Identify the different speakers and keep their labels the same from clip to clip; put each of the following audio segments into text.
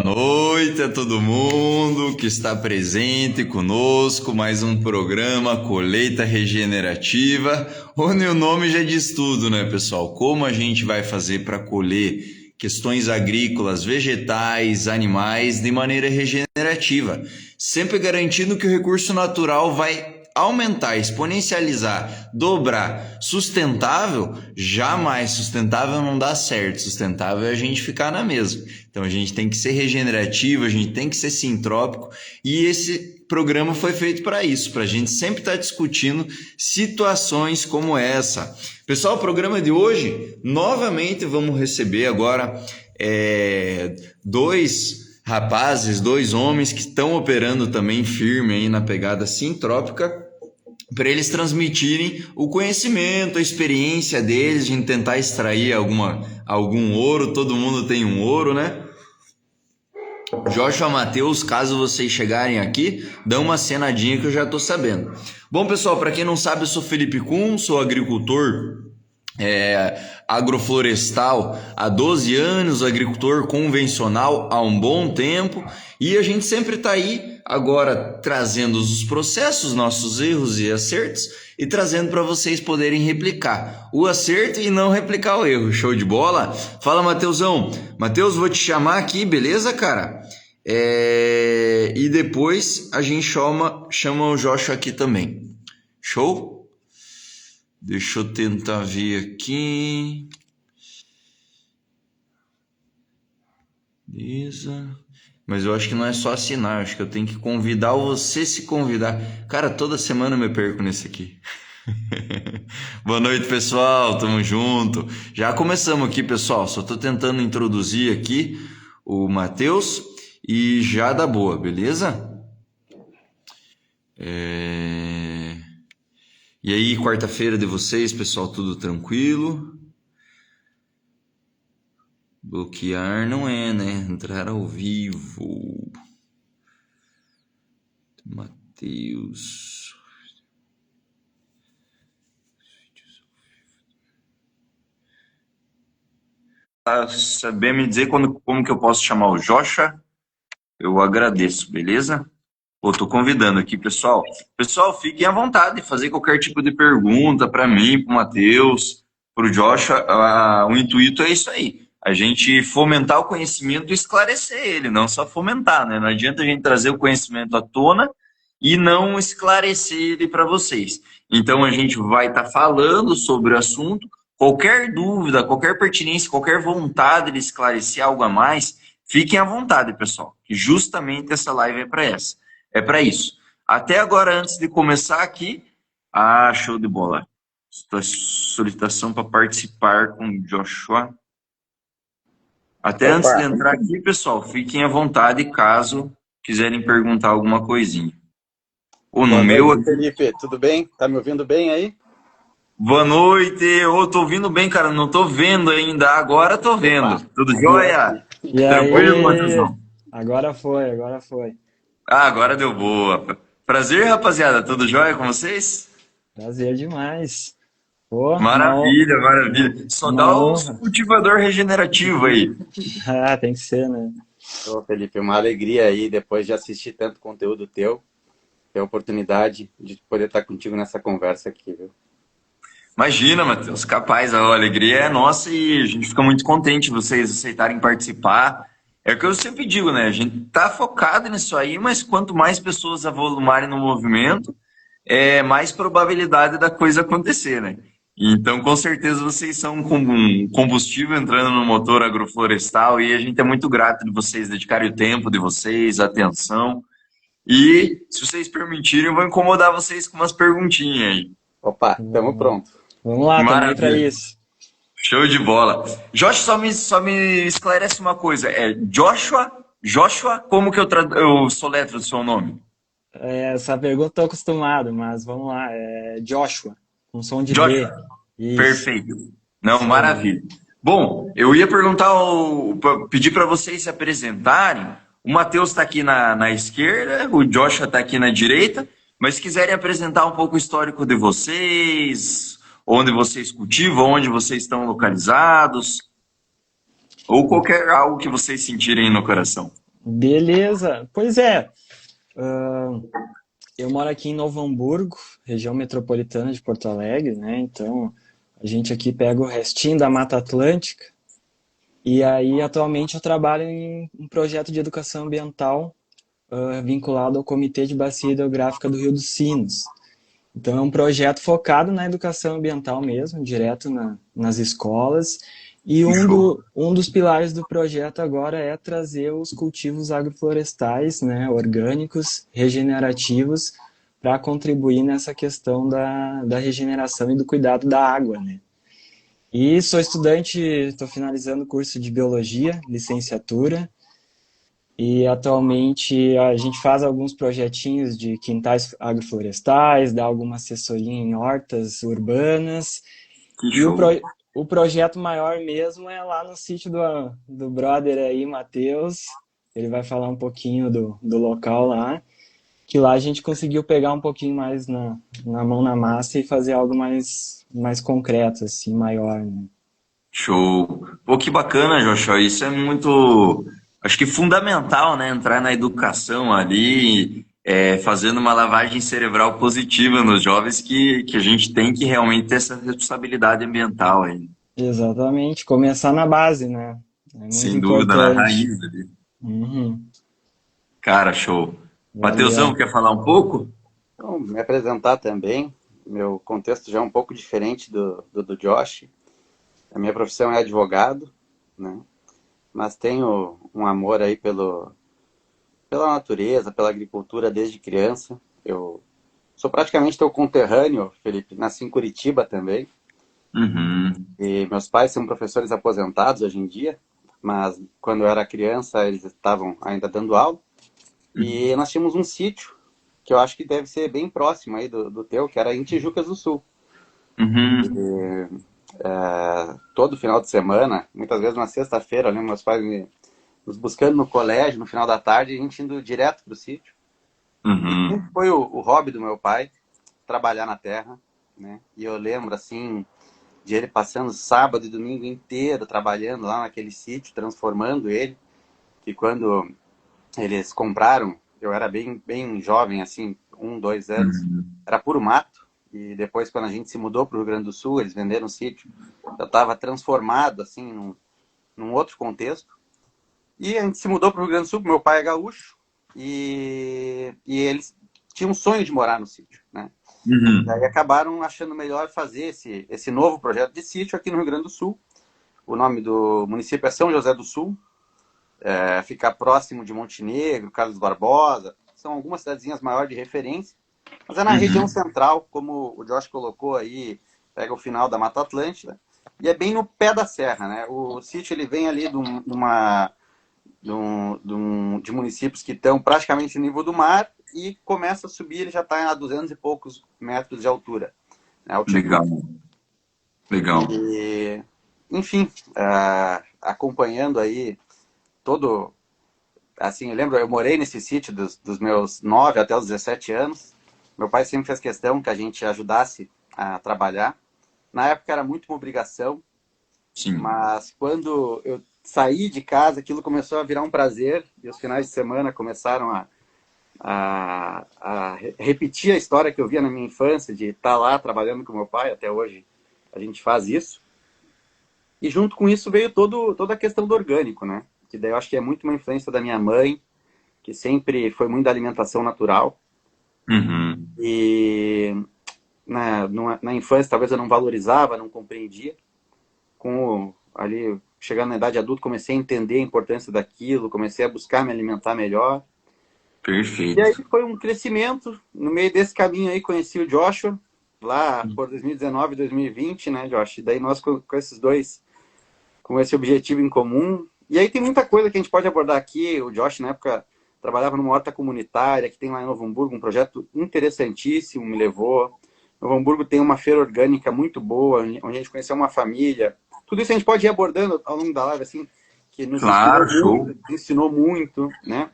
Speaker 1: Boa noite a todo mundo que está presente conosco, mais um programa Colheita Regenerativa, onde o nome já diz tudo, né, pessoal? Como a gente vai fazer para colher questões agrícolas, vegetais, animais de maneira regenerativa, sempre garantindo que o recurso natural vai aumentar, exponencializar, dobrar. Sustentável, jamais. Sustentável não dá certo. Sustentável é a gente ficar na mesma. Então a gente tem que ser regenerativo, a gente tem que ser sintrópico, e esse programa foi feito para isso, para a gente sempre estar discutindo situações como essa. Pessoal, o programa de hoje, novamente vamos receber agora dois rapazes, dois homens que estão operando também firme aí na pegada sintrópica, para eles transmitirem o conhecimento, a experiência deles, a gente tentar extrair algum ouro. Todo mundo tem um ouro, né? Joshua, Matheus, caso vocês chegarem aqui, dão uma cenadinha que eu já estou sabendo. Bom, pessoal, para quem não sabe, eu sou Felipe Kuhn, sou agricultor agroflorestal há 12 anos, agricultor convencional há um bom tempo, e a gente sempre está aí agora trazendo os processos, nossos erros e acertos, e trazendo para vocês poderem replicar o acerto e não replicar o erro. Show de bola? Fala, Matheusão. Matheus, vou te chamar aqui, beleza, cara? E depois a gente chama o Joshua aqui também. Show? Deixa eu tentar ver aqui. Beleza. Mas eu acho que não é só assinar, eu acho que eu tenho que convidar ou você se convidar. Cara, toda semana eu me perco nesse aqui. Boa noite, pessoal, tamo junto. Já começamos aqui, pessoal, só tô tentando introduzir aqui o Matheus e já dá boa, beleza? E aí, quarta-feira de vocês, pessoal, tudo tranquilo? Bloquear não é, né? Entrar ao vivo. Matheus. Saber me dizer como que eu posso chamar o Joshua? Eu agradeço, beleza? Tô convidando aqui, pessoal. Pessoal, fiquem à vontade de fazer qualquer tipo de pergunta para mim, para o Matheus, para o Joshua. O intuito é isso aí. A gente fomentar o conhecimento e esclarecer ele, não só fomentar, né? Não adianta a gente trazer o conhecimento à tona e não esclarecer ele para vocês. Então, a gente vai estar falando sobre o assunto. Qualquer dúvida, qualquer pertinência, qualquer vontade de esclarecer algo a mais, fiquem à vontade, pessoal. Que justamente essa live é para isso. Até agora, antes de começar aqui, show de bola. Solicitação para participar com o Joshua. Até antes de entrar aqui, pessoal, fiquem à vontade caso quiserem perguntar alguma coisinha.
Speaker 2: Boa noite, Felipe, tudo bem? Tá me ouvindo bem aí?
Speaker 1: Boa noite, tô ouvindo bem, cara, não tô vendo ainda, agora tô vendo. Tudo jóia?
Speaker 3: E
Speaker 1: Tranquilo,
Speaker 3: aí?
Speaker 1: Matheusão?
Speaker 3: Agora foi.
Speaker 1: Agora deu boa. Prazer, rapaziada, tudo jóia com vocês?
Speaker 3: Prazer demais. Pô,
Speaker 1: Maravilha, maravilha. Só
Speaker 3: uma
Speaker 1: dá os
Speaker 3: honra.
Speaker 1: cultivador regenerativo aí.
Speaker 3: Tem que ser, né?
Speaker 2: Ô, Felipe, uma alegria aí, depois de assistir tanto conteúdo teu, ter a oportunidade de poder estar contigo nessa conversa aqui, viu?
Speaker 1: Imagina, Matheus, capaz, a alegria é nossa e a gente fica muito contente de vocês aceitarem participar. É o que eu sempre digo, né? A gente tá focado nisso aí, mas quanto mais pessoas avolumarem no movimento, mais probabilidade da coisa acontecer, né? Então, com certeza, vocês são como um combustível entrando no motor agroflorestal e a gente é muito grato de vocês dedicarem o tempo de vocês, a atenção. E, se vocês permitirem, eu vou incomodar vocês com umas perguntinhas aí.
Speaker 2: Opa, estamos prontos.
Speaker 3: Vamos lá, também para
Speaker 1: Maravilha.
Speaker 3: isso.
Speaker 1: Show de bola. Josh, só me esclarece uma coisa. Joshua, como que eu soletro o seu nome?
Speaker 3: Essa pergunta estou acostumado, mas vamos lá. É Joshua, com som de
Speaker 1: Joshua.
Speaker 3: D. Isso.
Speaker 1: Perfeito. Não, maravilha. Bom, eu ia pedir para vocês se apresentarem. O Matheus está aqui na esquerda, o Joshua está aqui na direita, mas se quiserem apresentar um pouco o histórico de vocês, onde vocês cultivam, onde vocês estão localizados, ou qualquer algo que vocês sentirem no coração.
Speaker 3: Beleza. Pois é, ah, eu moro aqui em Novo Hamburgo, região metropolitana de Porto Alegre, né? Então, a gente aqui pega o restinho da Mata Atlântica. E aí, atualmente, eu trabalho em um projeto de educação ambiental, vinculado ao Comitê de Bacia Hidrográfica do Rio dos Sinos. Então, é um projeto focado na educação ambiental mesmo, direto nas escolas. E
Speaker 1: Que show.
Speaker 3: um dos pilares do projeto agora é trazer os cultivos agroflorestais, né, orgânicos, regenerativos, para contribuir nessa questão da regeneração e do cuidado da água, né? E sou estudante, estou finalizando o curso de biologia, licenciatura, e atualmente a gente faz alguns projetinhos de quintais agroflorestais, dá alguma assessoria em hortas urbanas.
Speaker 1: Que
Speaker 3: E
Speaker 1: show.
Speaker 3: o projeto maior mesmo é lá no sítio do brother aí, Matheus. Ele vai falar um pouquinho do local lá. Que lá a gente conseguiu pegar um pouquinho mais na mão na massa e fazer algo mais concreto, assim, maior, né?
Speaker 1: Show. Pô, que bacana, Joshua. Isso é muito, acho que fundamental, né? Entrar na educação ali, fazendo uma lavagem cerebral positiva nos jovens que a gente tem que realmente ter essa responsabilidade ambiental aí.
Speaker 3: Exatamente. Começar na base, né? É muito
Speaker 1: Sem dúvida, na
Speaker 3: importante.
Speaker 1: raiz ali.
Speaker 3: Uhum.
Speaker 1: Cara, show. Mateusão,
Speaker 3: Valeu.
Speaker 1: quer falar um pouco?
Speaker 2: Então, me apresentar também, meu contexto já é um pouco diferente do Josh. A minha profissão é advogado, né? Mas tenho um amor aí pela natureza, pela agricultura desde criança. Eu sou praticamente teu conterrâneo, Felipe. Nasci em Curitiba também.
Speaker 1: Uhum.
Speaker 2: E meus pais são professores aposentados hoje em dia, mas quando eu era criança eles estavam ainda dando aula. E nós tínhamos um sítio, que eu acho que deve ser bem próximo aí do teu, que era em Tijucas do Sul.
Speaker 1: Uhum.
Speaker 2: Todo final de semana, muitas vezes na sexta-feira, eu lembro meus pais nos buscando no colégio, no final da tarde, e a gente indo direto pro sítio. E sempre
Speaker 1: Uhum.
Speaker 2: foi o hobby do meu pai, trabalhar na terra, né? E eu lembro, assim, de ele passando sábado e domingo inteiro trabalhando lá naquele sítio, transformando ele, que quando eles compraram, eu era bem jovem, assim, 1, 2 anos,
Speaker 1: Uhum.
Speaker 2: era puro mato. E depois, quando a gente se mudou para o Rio Grande do Sul, eles venderam o sítio, eu estava transformado, assim, num outro contexto. E a gente se mudou para o Rio Grande do Sul, meu pai é gaúcho, e eles tinham um sonho de morar no sítio, né? E aí
Speaker 1: Uhum.
Speaker 2: acabaram achando melhor fazer esse novo projeto de sítio aqui no Rio Grande do Sul. O nome do município é São José do Sul, fica próximo de Montenegro, Carlos Barbosa, são algumas cidadezinhas maiores de referência, mas é na região
Speaker 1: Uhum.
Speaker 2: central, como o Josh colocou aí, pega o final da Mata Atlântica, e é bem no pé da serra, né? O sítio ele vem ali de municípios que estão praticamente no nível do mar e começa a subir, ele já está a 200 e poucos metros de altura, né, altitude.
Speaker 1: Legal, legal.
Speaker 2: E, enfim, acompanhando aí todo. Assim, eu lembro, eu morei nesse sítio dos meus 9 até os 17 anos. Meu pai sempre fez questão que a gente ajudasse a trabalhar. Na época era muito uma obrigação,
Speaker 1: Sim.
Speaker 2: mas quando eu saí de casa, aquilo começou a virar um prazer e os finais de semana começaram a repetir a história que eu via na minha infância, de estar lá trabalhando com meu pai, até hoje a gente faz isso. E junto com isso veio toda a questão do orgânico, né? Que daí eu acho que é muito uma influência da minha mãe, que sempre foi muito da alimentação natural.
Speaker 1: Uhum.
Speaker 2: E na infância talvez eu não valorizava, não compreendia. Ali, chegando na idade adulta, comecei a entender a importância daquilo, comecei a buscar me alimentar melhor. E aí
Speaker 1: Perfeito.
Speaker 2: foi um crescimento. No meio desse caminho aí conheci o Joshua, lá por 2019, 2020, né, Josh? E daí nós com esses dois, com esse objetivo em comum. E aí tem muita coisa que a gente pode abordar aqui. O Josh, na época, trabalhava numa horta comunitária que tem lá em Novo Hamburgo, um projeto interessantíssimo, me levou. Novo Hamburgo tem uma feira orgânica muito boa, onde a gente conheceu uma família. Tudo isso a gente pode ir abordando ao longo da live, assim, que nos inspirou
Speaker 1: Claro,
Speaker 2: muito,
Speaker 1: show.
Speaker 2: nos ensinou muito, né?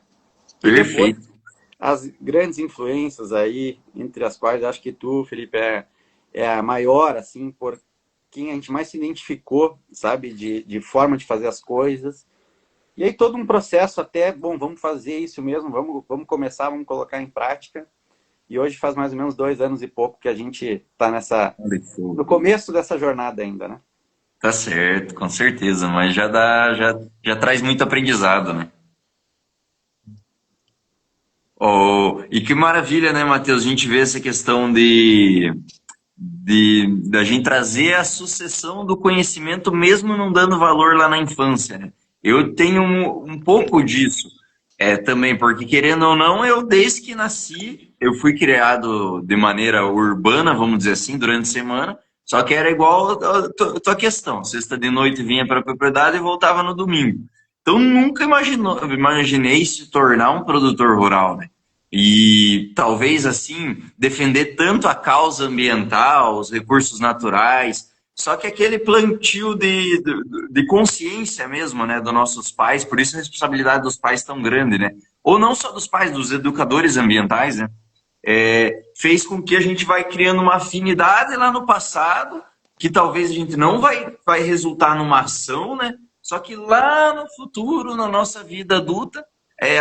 Speaker 2: E depois,
Speaker 1: Perfeito.
Speaker 2: as grandes influências aí, entre as quais acho que tu, Felipe, é a maior, assim, por quem a gente mais se identificou, sabe, de forma de fazer as coisas. E aí todo um processo até, bom, vamos fazer isso mesmo, vamos começar, vamos colocar em prática. E hoje faz mais ou menos 2 anos e pouco que a gente está
Speaker 1: Olha que show.
Speaker 2: no começo dessa jornada ainda, né?
Speaker 1: Tá certo, com certeza, mas já traz muito aprendizado, né? Oh, e que maravilha, né, Matheus? A gente vê essa questão de da gente trazer a sucessão do conhecimento mesmo não dando valor lá na infância, né? Eu tenho um pouco disso também, porque querendo ou não, eu desde que nasci, eu fui criado de maneira urbana, vamos dizer assim, durante a semana, só que era igual a tua questão, sexta de noite vinha para a propriedade e voltava no domingo. Então nunca imaginei se tornar um produtor rural, né? E talvez assim defender tanto a causa ambiental, os recursos naturais, só que aquele plantio de consciência mesmo, né, dos nossos pais, por isso a responsabilidade dos pais tão grande, né? Ou não só dos pais, dos educadores ambientais, né? Fez com que a gente vai criando uma afinidade lá no passado, que talvez a gente não vai resultar numa ação, né? Só que lá no futuro, na nossa vida adulta,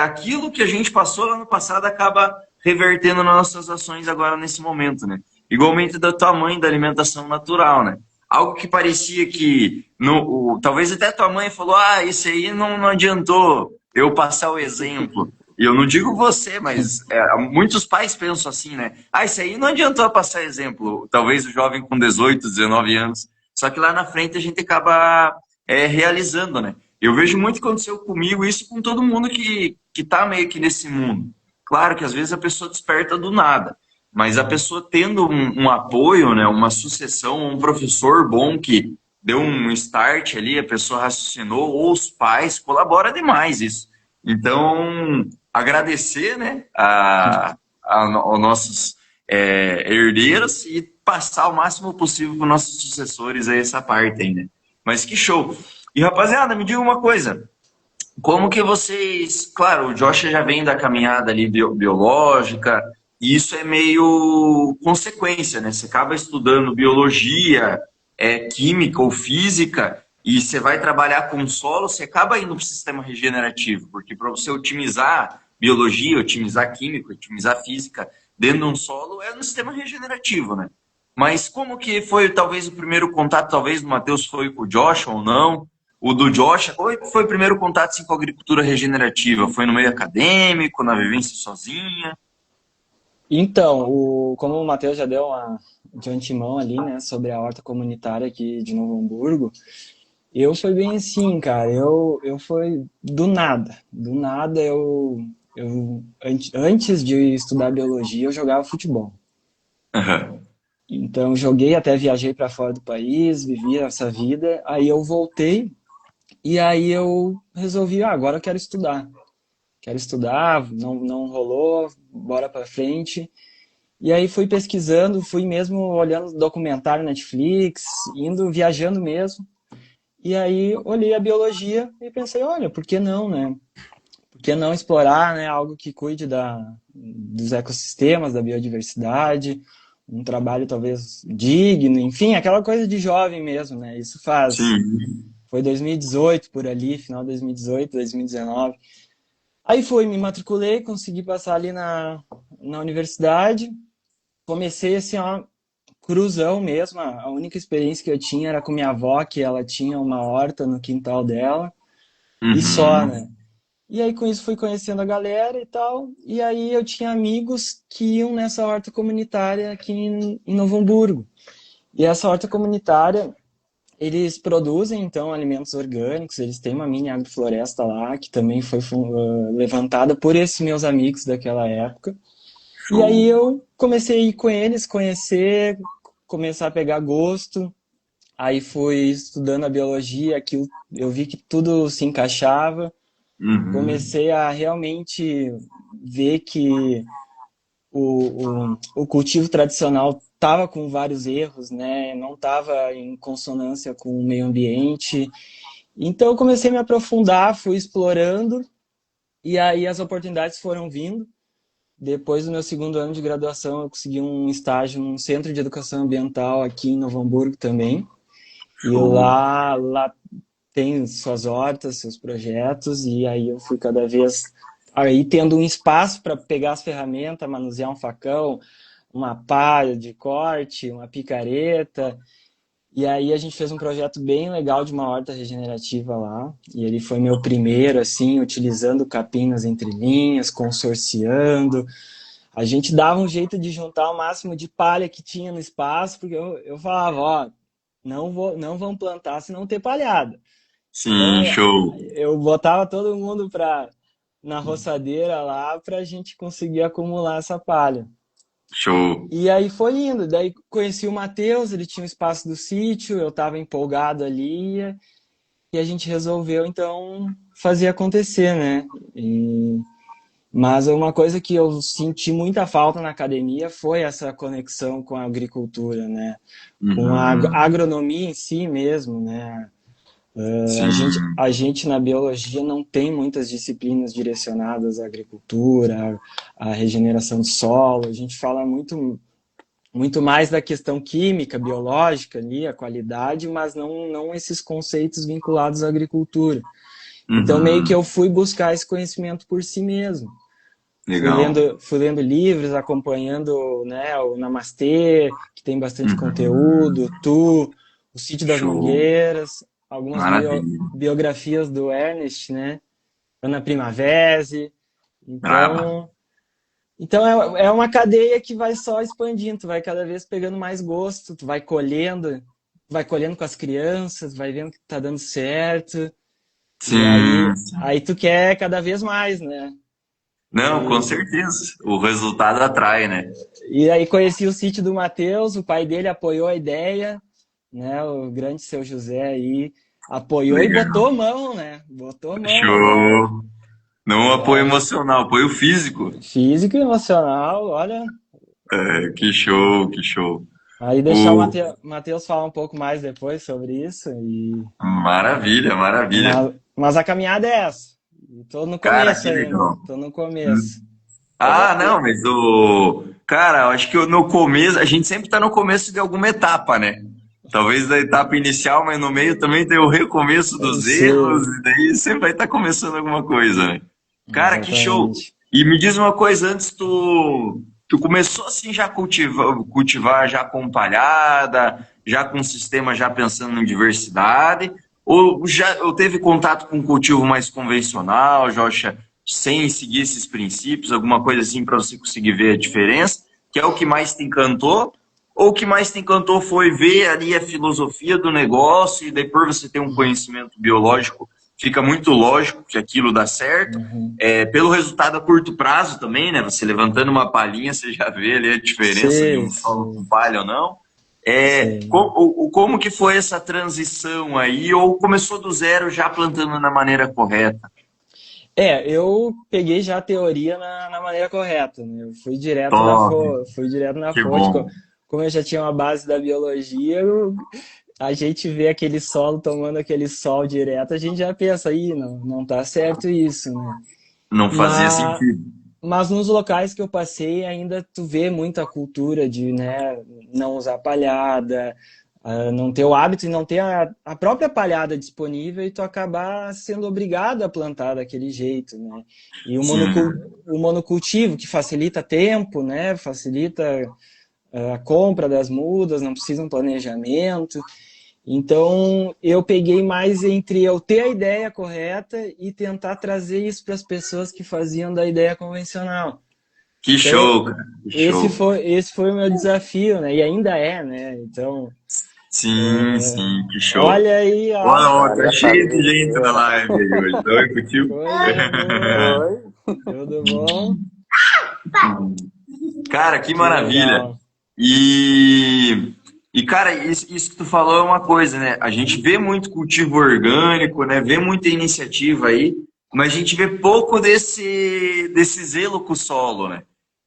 Speaker 1: aquilo que a gente passou lá no passado acaba revertendo nas nossas ações agora nesse momento, né? Igualmente da tua mãe, da alimentação natural, né? Algo que parecia que talvez até tua mãe falou, isso aí não adiantou eu passar o exemplo. E eu não digo você, mas muitos pais pensam assim, né? Isso aí não adiantou passar exemplo. Talvez o jovem com 18, 19 anos. Só que lá na frente a gente acaba realizando, né? Eu vejo muito que aconteceu comigo, isso com todo mundo que tá meio que nesse mundo. Claro que às vezes a pessoa desperta do nada, mas a pessoa tendo um apoio, né, uma sucessão, um professor bom que deu um start ali, a pessoa raciocinou, ou os pais, colabora demais isso. Então, agradecer, né, aos nossos herdeiros e passar o máximo possível para os nossos sucessores aí essa parte aí, né? Mas que show! E rapaziada, me diga uma coisa. Como que vocês. Claro, o Josh já vem da caminhada ali biológica, e isso é meio consequência, né? Você acaba estudando biologia, química ou física, e você vai trabalhar com solo, você acaba indo para o sistema regenerativo, porque para você otimizar biologia, otimizar química, otimizar física dentro de um solo é no sistema regenerativo, né? Mas como que foi talvez o primeiro contato, talvez do Matheus foi com o Josh ou não? O do Josh, qual foi o primeiro contato assim, com a agricultura regenerativa? Foi no meio acadêmico, na vivência sozinha?
Speaker 3: Então, como o Matheus já deu de antemão ali, né, sobre a horta comunitária aqui de Novo Hamburgo, eu fui bem assim, cara, eu fui do nada antes de estudar biologia, eu jogava futebol.
Speaker 1: Uhum.
Speaker 3: Então, joguei, até viajei para fora do país, vivi essa vida, aí eu voltei e aí eu resolvi, agora eu quero estudar. Quero estudar, não rolou, bora para frente. E aí fui pesquisando, fui mesmo olhando documentário Netflix, indo, viajando mesmo. E aí olhei a biologia e pensei, olha, por que não, né? Por que não explorar, né, algo que cuide dos ecossistemas, da biodiversidade, um trabalho talvez digno, enfim, aquela coisa de jovem mesmo, né?
Speaker 1: Sim.
Speaker 3: Foi 2018 por ali, final de 2018, 2019. Aí me matriculei, consegui passar ali na universidade, comecei assim, ó, cruzão mesmo, a única experiência que eu tinha era com minha avó, que ela tinha uma horta no quintal dela, e só,
Speaker 1: Uhum.
Speaker 3: né? E aí com isso fui conhecendo a galera e tal, e aí eu tinha amigos que iam nessa horta comunitária aqui em Novo Hamburgo. E essa horta comunitária, eles produzem, então, alimentos orgânicos, eles têm uma mini agrofloresta lá, que também foi levantada por esses meus amigos daquela época. E aí
Speaker 1: Show.
Speaker 3: eu comecei a ir com eles, conhecer, começar a pegar gosto. Aí fui estudando a biologia, aquilo, eu vi que tudo se encaixava.
Speaker 1: Uhum.
Speaker 3: Comecei a realmente ver que o cultivo tradicional estava com vários erros, né? Não estava em consonância com o meio ambiente. Então eu comecei a me aprofundar, fui explorando, e aí as oportunidades foram vindo. Depois do meu segundo ano de graduação, eu consegui um estágio num centro de educação ambiental aqui em Novo Hamburgo também. E
Speaker 1: Show.
Speaker 3: lá tem suas hortas, seus projetos, e aí eu fui cada vez aí tendo um espaço para pegar as ferramentas, manusear um facão, uma pá de corte, uma picareta. E aí a gente fez um projeto bem legal de uma horta regenerativa lá. E ele foi meu primeiro, assim, utilizando capim nas entrelinhas, consorciando. A gente dava um jeito de juntar o máximo de palha que tinha no espaço, porque eu falava, ó, não vão plantar se não ter palhada. Então
Speaker 1: Sim, show.
Speaker 3: eu botava todo mundo na roçadeira lá para a gente conseguir acumular essa palha.
Speaker 1: Show.
Speaker 3: E aí foi indo. Daí conheci o Matheus, ele tinha o espaço do sítio, eu estava empolgado ali e a gente resolveu então fazer acontecer, né? Mas uma coisa que eu senti muita falta na academia foi essa conexão com a agricultura, né? Com a agronomia em si mesmo, né? A gente na biologia não tem muitas disciplinas direcionadas à agricultura, à regeneração do solo. A gente fala muito mais da questão química, biológica ali, a qualidade, mas não esses conceitos vinculados à agricultura. Então meio que eu fui buscar esse conhecimento por si mesmo.
Speaker 1: Legal.
Speaker 3: Fui lendo livros, acompanhando, né, o Namastê, que tem bastante conteúdo, o Sítio das
Speaker 1: Show.
Speaker 3: Mangueiras, algumas
Speaker 1: Maravilha.
Speaker 3: biografias do Ernest, né? Ana Primavera.
Speaker 1: Brava.
Speaker 3: Então é uma cadeia que vai só expandindo, tu vai cada vez pegando mais gosto, tu vai colhendo com as crianças, vai vendo que tá dando certo.
Speaker 1: Sim.
Speaker 3: E aí tu quer cada vez mais, né?
Speaker 1: Não, com certeza. O resultado atrai, né?
Speaker 3: E aí conheci o sítio do Matheus, o pai dele apoiou a ideia, né? O grande seu José aí apoiou
Speaker 1: Legal.
Speaker 3: e botou mão, né? Botou mão agora.
Speaker 1: Show. Não apoio emocional, apoio físico.
Speaker 3: Físico e emocional, olha.
Speaker 1: Que show, que show.
Speaker 3: Aí deixar o Matheus falar um pouco mais depois sobre isso.
Speaker 1: Maravilha, maravilha.
Speaker 3: Mas a caminhada é essa. Tô no
Speaker 1: Cara,
Speaker 3: começo
Speaker 1: que
Speaker 3: ainda.
Speaker 1: legal.
Speaker 3: Tô no começo.
Speaker 1: Não, mas Cara, eu acho que no começo, a gente sempre tá no começo de alguma etapa, né? Talvez da etapa inicial, mas no meio também tem o recomeço dos erros, e daí sempre vai estar começando alguma coisa, né? Cara, que show! E me diz uma coisa, antes tu começou assim já a cultivar já com palhada, já com sistema já pensando em diversidade, ou teve contato com cultivo mais convencional, Jocha, sem seguir esses princípios, alguma coisa assim para você conseguir ver a diferença, que é o que mais te encantou? Ou o que mais te encantou foi ver ali a filosofia do negócio e depois você ter um conhecimento biológico, fica muito lógico que aquilo dá certo. Pelo resultado a curto prazo também, né? Você levantando uma palhinha, você já vê ali a diferença de um solo com palha ou não. Como que foi essa transição aí? Ou começou do zero já plantando na maneira correta?
Speaker 3: Eu peguei já a teoria na maneira correta, né? Eu fui direto na fonte. Como eu já tinha uma base da biologia, a gente vê aquele solo tomando aquele sol direto, a gente já pensa, não tá certo isso, né?
Speaker 1: Não fazia sentido.
Speaker 3: Mas nos locais que eu passei, ainda tu vê muita cultura de, né, não usar palhada, não ter o hábito e não ter a própria palhada disponível e tu acabar sendo obrigado a plantar daquele jeito, né? E o monocultivo, que facilita tempo, né? Facilita a compra das mudas, não precisa um planejamento. Então, eu peguei mais entre eu ter a ideia correta e tentar trazer isso para as pessoas que faziam da ideia convencional.
Speaker 1: Que show, cara. Que show.
Speaker 3: Esse foi o meu desafio, né? E ainda é, né? Então...
Speaker 1: Sim, que show.
Speaker 3: Olha aí,
Speaker 1: tá cheio de gente na live aí hoje. Oi, contigo?
Speaker 3: Oi. Tudo bom?
Speaker 1: Cara, que maravilha. E cara, isso que tu falou é uma coisa, né? A gente vê muito cultivo orgânico, né? Vê muita iniciativa aí, mas a gente vê pouco desse zelo com o solo, né?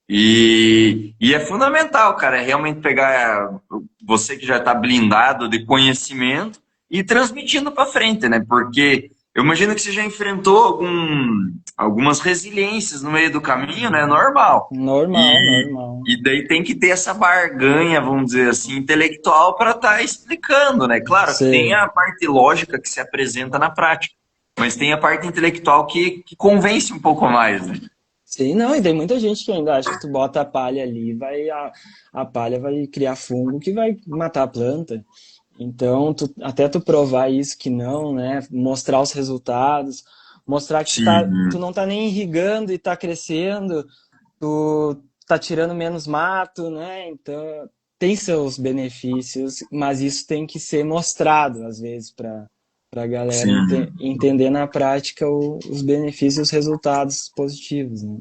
Speaker 1: E é fundamental, cara, é realmente pegar você que já está blindado de conhecimento e ir transmitindo para frente, né? Porque Eu imagino que você já enfrentou algumas resiliências no meio do caminho, né? Normal.
Speaker 3: Normal,
Speaker 1: E,
Speaker 3: normal.
Speaker 1: e daí tem que ter essa barganha, vamos dizer assim, intelectual para estar explicando, né? Claro que tem
Speaker 3: Sei.
Speaker 1: a parte lógica que se apresenta na prática, mas tem a parte intelectual que convence um pouco mais, né?
Speaker 3: Sim, não, e tem muita gente que ainda acha que tu bota a palha ali, a palha vai criar fungo que vai matar a planta. Então, até tu provar isso que não, né? Mostrar os resultados, mostrar que tu
Speaker 1: Sim.
Speaker 3: não tá nem irrigando e tá crescendo, tu tá tirando menos mato, né? Então, tem seus benefícios, mas isso tem que ser mostrado, às vezes, para a galera
Speaker 1: Sim.
Speaker 3: entender na prática os benefícios e os resultados positivos, né?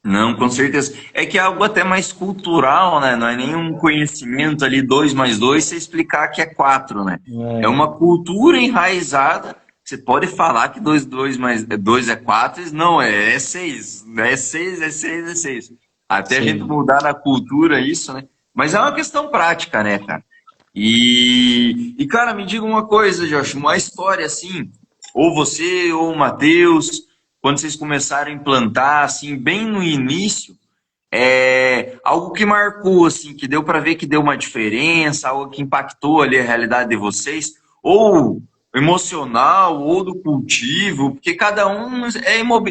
Speaker 1: Não, com certeza. É que é algo até mais cultural, né? Não é nenhum conhecimento ali, 2 mais 2 você explicar que é 4, né? É
Speaker 3: É,
Speaker 1: uma cultura enraizada. Você pode falar que 2 mais 2 é 4, não, é 6. É 6, é 6, é 6. Até a gente
Speaker 3: sim.
Speaker 1: mudar na cultura isso, né? Mas é uma questão prática, né, cara? Cara, me diga uma coisa, Josh, uma história assim, ou você ou o Matheus, quando vocês começaram a implantar, assim, bem no início, algo que marcou, assim, que deu para ver que deu uma diferença, algo que impactou ali a realidade de vocês, ou emocional, ou do cultivo, porque cada um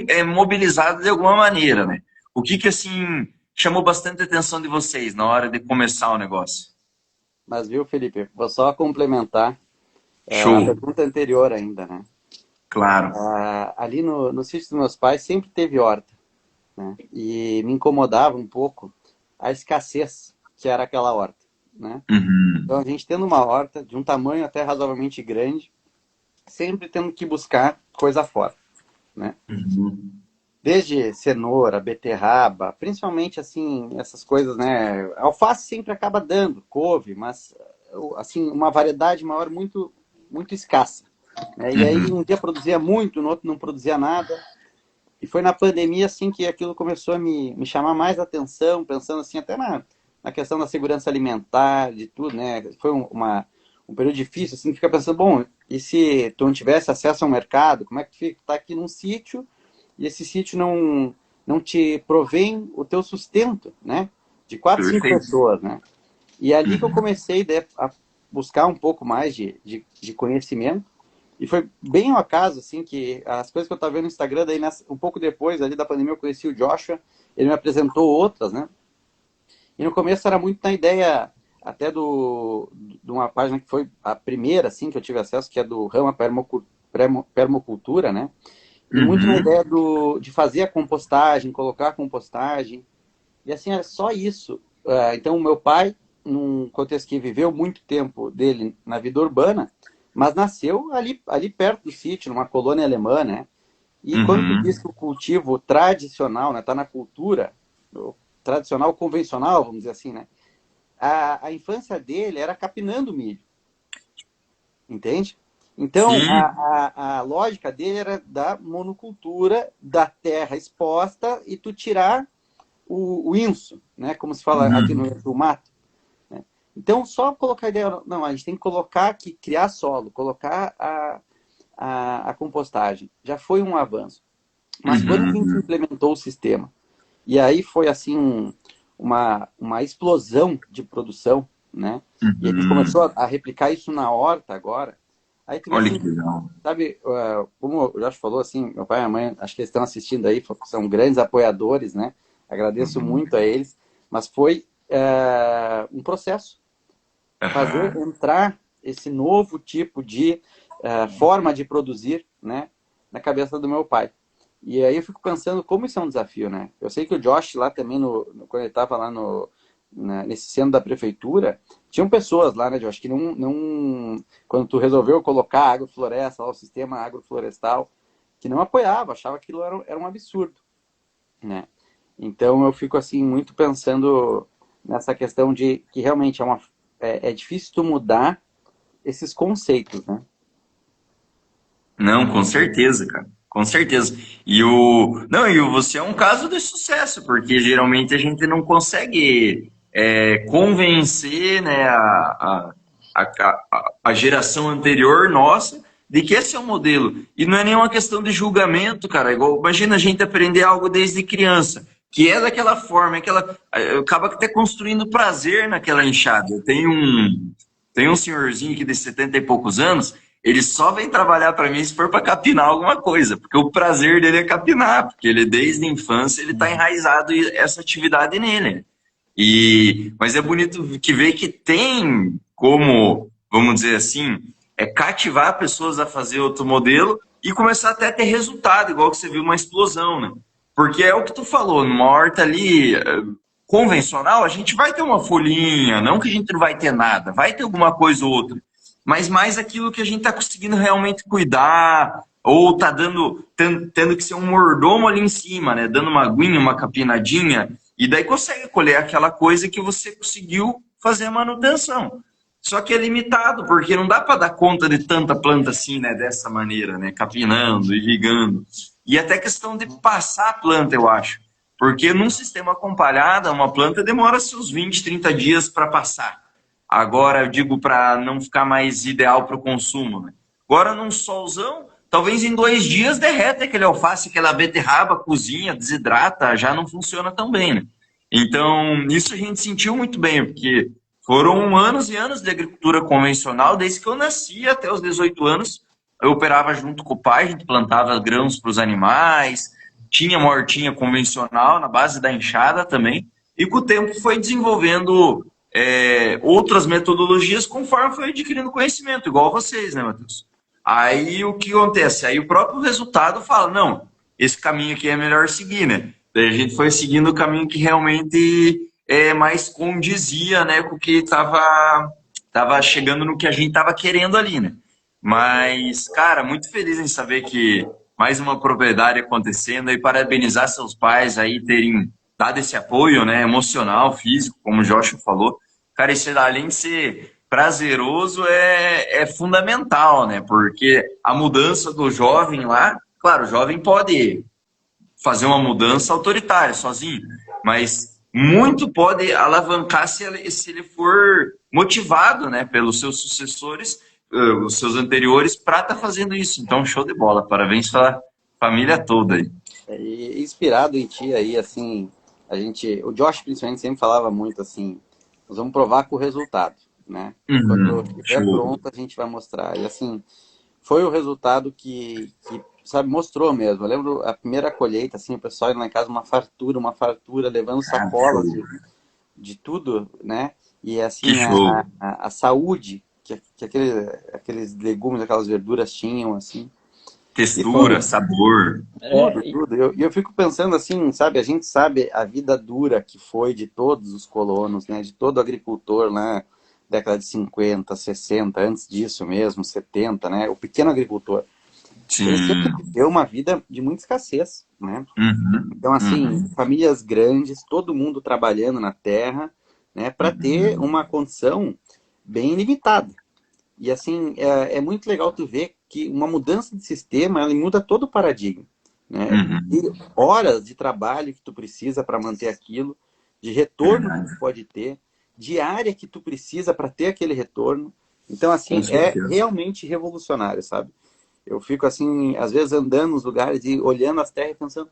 Speaker 1: é mobilizado de alguma maneira, né? O que assim, chamou bastante atenção de vocês na hora de começar o negócio?
Speaker 2: Mas viu, Felipe, vou só complementar a
Speaker 1: Show,
Speaker 2: pergunta anterior ainda, né?
Speaker 1: claro.
Speaker 2: Ali no sítio dos meus pais sempre teve horta, né? E me incomodava um pouco a escassez que era aquela horta, né? Então
Speaker 1: Uhum,
Speaker 2: a gente tendo uma horta de um tamanho até razoavelmente grande, sempre tendo que buscar coisa fora, né?
Speaker 1: uhum,
Speaker 2: Desde cenoura, beterraba, principalmente assim, essas coisas, né? Alface sempre acaba dando, couve, mas assim, uma variedade maior muito escassa, né? E aí
Speaker 1: uhum.
Speaker 2: um dia produzia muito, no outro não produzia nada. E foi na pandemia assim que aquilo começou a me chamar mais atenção, pensando assim até na questão da segurança alimentar, de tudo, né? Foi um período difícil, assim, fica pensando, bom, e se tu não tivesse acesso ao mercado, como é que tu fica? Tu tá aqui num sítio e esse sítio não te provém o teu sustento, né? De quatro, cinco
Speaker 1: Perfeito.
Speaker 2: pessoas, né? E é ali que eu
Speaker 1: Uhum,
Speaker 2: comecei, né, a buscar um pouco mais de conhecimento. E foi bem ao acaso, assim, que as coisas que eu estava vendo no Instagram, daí um pouco depois ali da pandemia eu conheci o Joshua, ele me apresentou outras, né? E no começo era muito na ideia até de uma página que foi a primeira, assim, que eu tive acesso, que é do Rama Permacultura, né? E muito na
Speaker 1: uhum,
Speaker 2: ideia de fazer a compostagem, colocar a compostagem. E assim, era só isso. Então, o meu pai, num contexto que viveu muito tempo dele na vida urbana, mas nasceu ali perto do sítio, numa colônia alemã, né? E quando tu diz
Speaker 1: uhum,
Speaker 2: que o cultivo tradicional, né, tá na cultura, o tradicional convencional, vamos dizer assim, né? A infância dele era capinando milho, entende? Então,
Speaker 1: sim.
Speaker 2: a lógica dele era da monocultura, da terra exposta e tu tirar o inso, né? Como se fala aqui
Speaker 1: Uhum,
Speaker 2: no mato. Né? Então, só colocar a ideia, não, a gente tem que colocar aqui, criar solo, colocar a compostagem. Já foi um avanço. Mas quando a gente
Speaker 1: uhum,
Speaker 2: implementou o sistema, e aí foi assim uma explosão de produção, né? E a gente começou
Speaker 1: uhum.
Speaker 2: a replicar isso na horta agora. Aí tu vê
Speaker 1: Olha
Speaker 2: assim,
Speaker 1: que legal.
Speaker 2: sabe, como o Jorge falou, assim, meu pai e minha mãe, acho que eles estão assistindo aí, são grandes apoiadores, né? Agradeço
Speaker 1: Uhum,
Speaker 2: muito a eles, mas foi um processo fazer
Speaker 1: aham.
Speaker 2: entrar esse novo tipo de forma de produzir, né, na cabeça do meu pai. E aí eu fico pensando como isso é um desafio, né? Eu sei que o Josh lá também, quando ele estava lá nesse centro da prefeitura, tinham pessoas lá, né, Josh, que quando tu resolveu colocar agrofloresta, lá, o sistema agroflorestal, que não apoiava, achava que aquilo era um absurdo, né? Então eu fico assim muito pensando nessa questão de que realmente é difícil tu mudar esses conceitos, né?
Speaker 1: Não, com certeza, cara. Com certeza. Não, você é um caso de sucesso, porque geralmente a gente não consegue convencer, né, a geração anterior nossa de que esse é o modelo. E não é nenhuma questão de julgamento, cara. Igual, imagina a gente aprender algo desde criança, que é daquela forma, acaba até construindo prazer naquela enxada. Tem um senhorzinho aqui de 70 e poucos anos, ele só vem trabalhar para mim se for para capinar alguma coisa, porque o prazer dele é capinar, porque ele desde a infância ele está enraizado essa atividade nele. Mas é bonito que ver que tem como, vamos dizer assim, cativar pessoas a fazer outro modelo e começar até a ter resultado, igual que você viu uma explosão, né? Porque é o que tu falou, numa horta ali convencional, a gente vai ter uma folhinha, não que a gente não vai ter nada, vai ter alguma coisa ou outra, mas mais aquilo que a gente está conseguindo realmente cuidar, ou tá tendo que ser um mordomo ali em cima, né? Dando uma aguinha, uma capinadinha, e daí consegue colher aquela coisa que você conseguiu fazer a manutenção. Só que é limitado, porque não dá para dar conta de tanta planta assim, né? Dessa maneira, né? Capinando, irrigando. E até questão de passar a planta, eu acho. Porque num sistema comparado, uma planta demora seus 20, 30 dias para passar. Agora, eu digo para não ficar mais ideal para o consumo, né? Agora, num solzão, talvez em 2 dias derrete aquele alface, aquela beterraba, cozinha, desidrata, já não funciona tão bem, né? Então, isso a gente sentiu muito bem, porque foram anos e anos de agricultura convencional, desde que eu nasci até os 18 anos. Eu operava junto com o pai, a gente plantava grãos para os animais, tinha uma hortinha convencional na base da enxada também, e com o tempo foi desenvolvendo outras metodologias conforme foi adquirindo conhecimento, igual vocês, né, Matheus? Aí o que acontece? Aí o próprio resultado fala, não, esse caminho aqui é melhor seguir, né? Daí a gente foi seguindo o caminho que realmente mais condizia, né, com o que estava chegando no que a gente estava querendo ali, né? Mas, cara, muito feliz em saber que mais uma propriedade acontecendo e parabenizar seus pais aí terem dado esse apoio, né, emocional, físico, como o Joshua falou. Cara, isso além de ser prazeroso, é fundamental, né? Porque a mudança do jovem lá, claro, o jovem pode fazer uma mudança autoritária sozinho, mas muito pode alavancar se ele for motivado, né, pelos seus sucessores, os seus anteriores, para estar fazendo isso. Então, show de bola. Parabéns para a família toda aí.
Speaker 2: E inspirado em ti aí, assim, o Josh principalmente sempre falava muito assim, nós vamos provar com o resultado, né? Quando estiver pronto, a gente vai mostrar. E assim, foi o resultado que sabe, mostrou mesmo. Eu lembro a primeira colheita, assim, o pessoal indo lá em casa, uma fartura, levando sacolas de tudo, né? E assim, a saúde que aqueles legumes, aquelas verduras tinham, assim.
Speaker 1: Textura, sabor.
Speaker 2: Tudo. Eu fico pensando assim, sabe, a gente sabe a vida dura que foi de todos os colonos, né? De todo agricultor lá, década de 50, 60, antes disso mesmo, 70, né? O pequeno agricultor.
Speaker 1: Sim.
Speaker 2: Ele sempre viveu uma vida de muita escassez, né? Então, assim, famílias grandes, todo mundo trabalhando na terra, né? Para ter uma condição bem limitada. E, assim, é muito legal tu ver que uma mudança de sistema, ela muda todo o paradigma, né? E horas de trabalho que tu precisa para manter aquilo, de retorno que tu pode ter, de área que tu precisa para ter aquele retorno. Então, assim, é realmente revolucionário, sabe? Eu fico, assim, às vezes andando nos lugares e olhando as terras e pensando,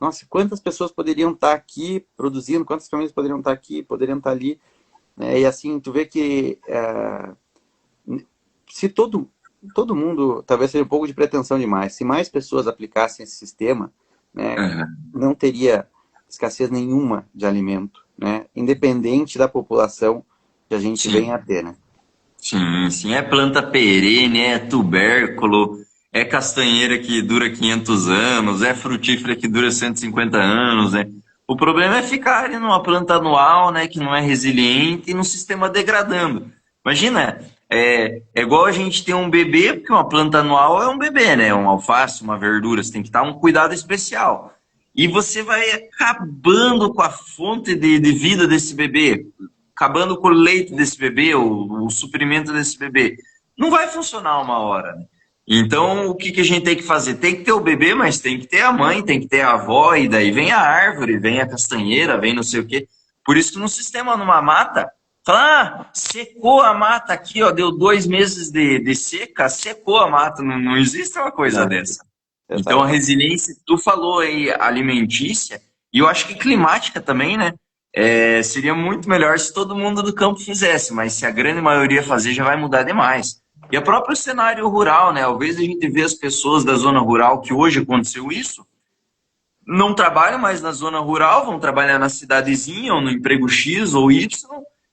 Speaker 2: nossa, quantas pessoas poderiam estar aqui produzindo, quantas famílias poderiam estar aqui, poderiam estar ali. E, assim, tu vê que se todo mundo, talvez seja um pouco de pretensão demais, se mais pessoas aplicassem esse sistema, né, não teria escassez nenhuma de alimento, né, independente da população que a gente venha a ter, né?
Speaker 1: Sim, é planta perene, é tubérculo, é castanheira que dura 500 anos, é frutífera que dura 150 anos, né? O problema é ficar ali numa planta anual, né, que não é resiliente e num sistema degradando. Imagina, é igual a gente ter um bebê, porque uma planta anual é um bebê, né? Um alface, uma verdura, você tem que dar um cuidado especial. E você vai acabando com a fonte de vida desse bebê, acabando com o leite desse bebê, o suprimento desse bebê. Não vai funcionar uma hora, né? Então, o que a gente tem que fazer? Tem que ter o bebê, mas tem que ter a mãe, tem que ter a avó, e daí vem a árvore, vem a castanheira, vem não sei o quê. Por isso que no sistema, numa mata, Fala, secou a mata aqui, ó, deu 2 meses de seca, secou a mata, não existe uma coisa
Speaker 2: Não,
Speaker 1: dessa. Então a
Speaker 2: exato.
Speaker 1: resiliência, tu falou aí, alimentícia, e eu acho que climática também, né? Seria muito melhor se todo mundo do campo fizesse, mas se a grande maioria fazer, já vai mudar demais. E o próprio cenário rural, né? Às vezes a gente vê as pessoas da zona rural, que hoje aconteceu isso, não trabalham mais na zona rural, vão trabalhar na cidadezinha, ou no emprego X ou Y,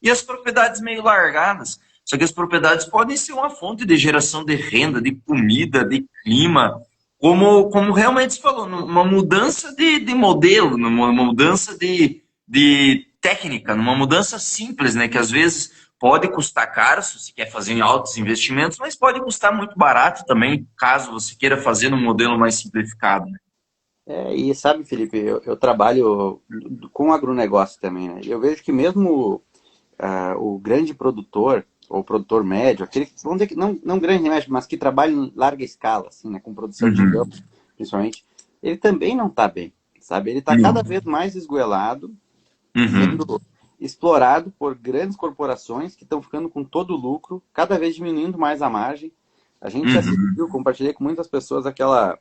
Speaker 1: e as propriedades meio largadas. Só que as propriedades podem ser uma fonte de geração de renda, de comida, de clima, como realmente você falou, uma mudança de modelo, uma mudança de técnica, numa mudança simples, né? Que às vezes pode custar caro se você quer fazer em altos investimentos, mas pode custar muito barato também, caso você queira fazer num modelo mais simplificado, né?
Speaker 2: E sabe, Felipe, eu trabalho com agronegócio também, né? E eu vejo que mesmo o grande produtor, ou produtor médio, aquele, vamos dizer que não grande médio, mas que trabalha em larga escala, assim, né, com produção de
Speaker 1: Uhum.
Speaker 2: grãos, principalmente, ele também não está bem, sabe? Ele está cada
Speaker 1: Uhum.
Speaker 2: vez mais esgoelado,
Speaker 1: Uhum.
Speaker 2: sendo explorado por grandes corporações que estão ficando com todo o lucro, cada vez diminuindo mais a margem. A gente
Speaker 1: Uhum.
Speaker 2: assistiu, compartilhei com muitas pessoas aquela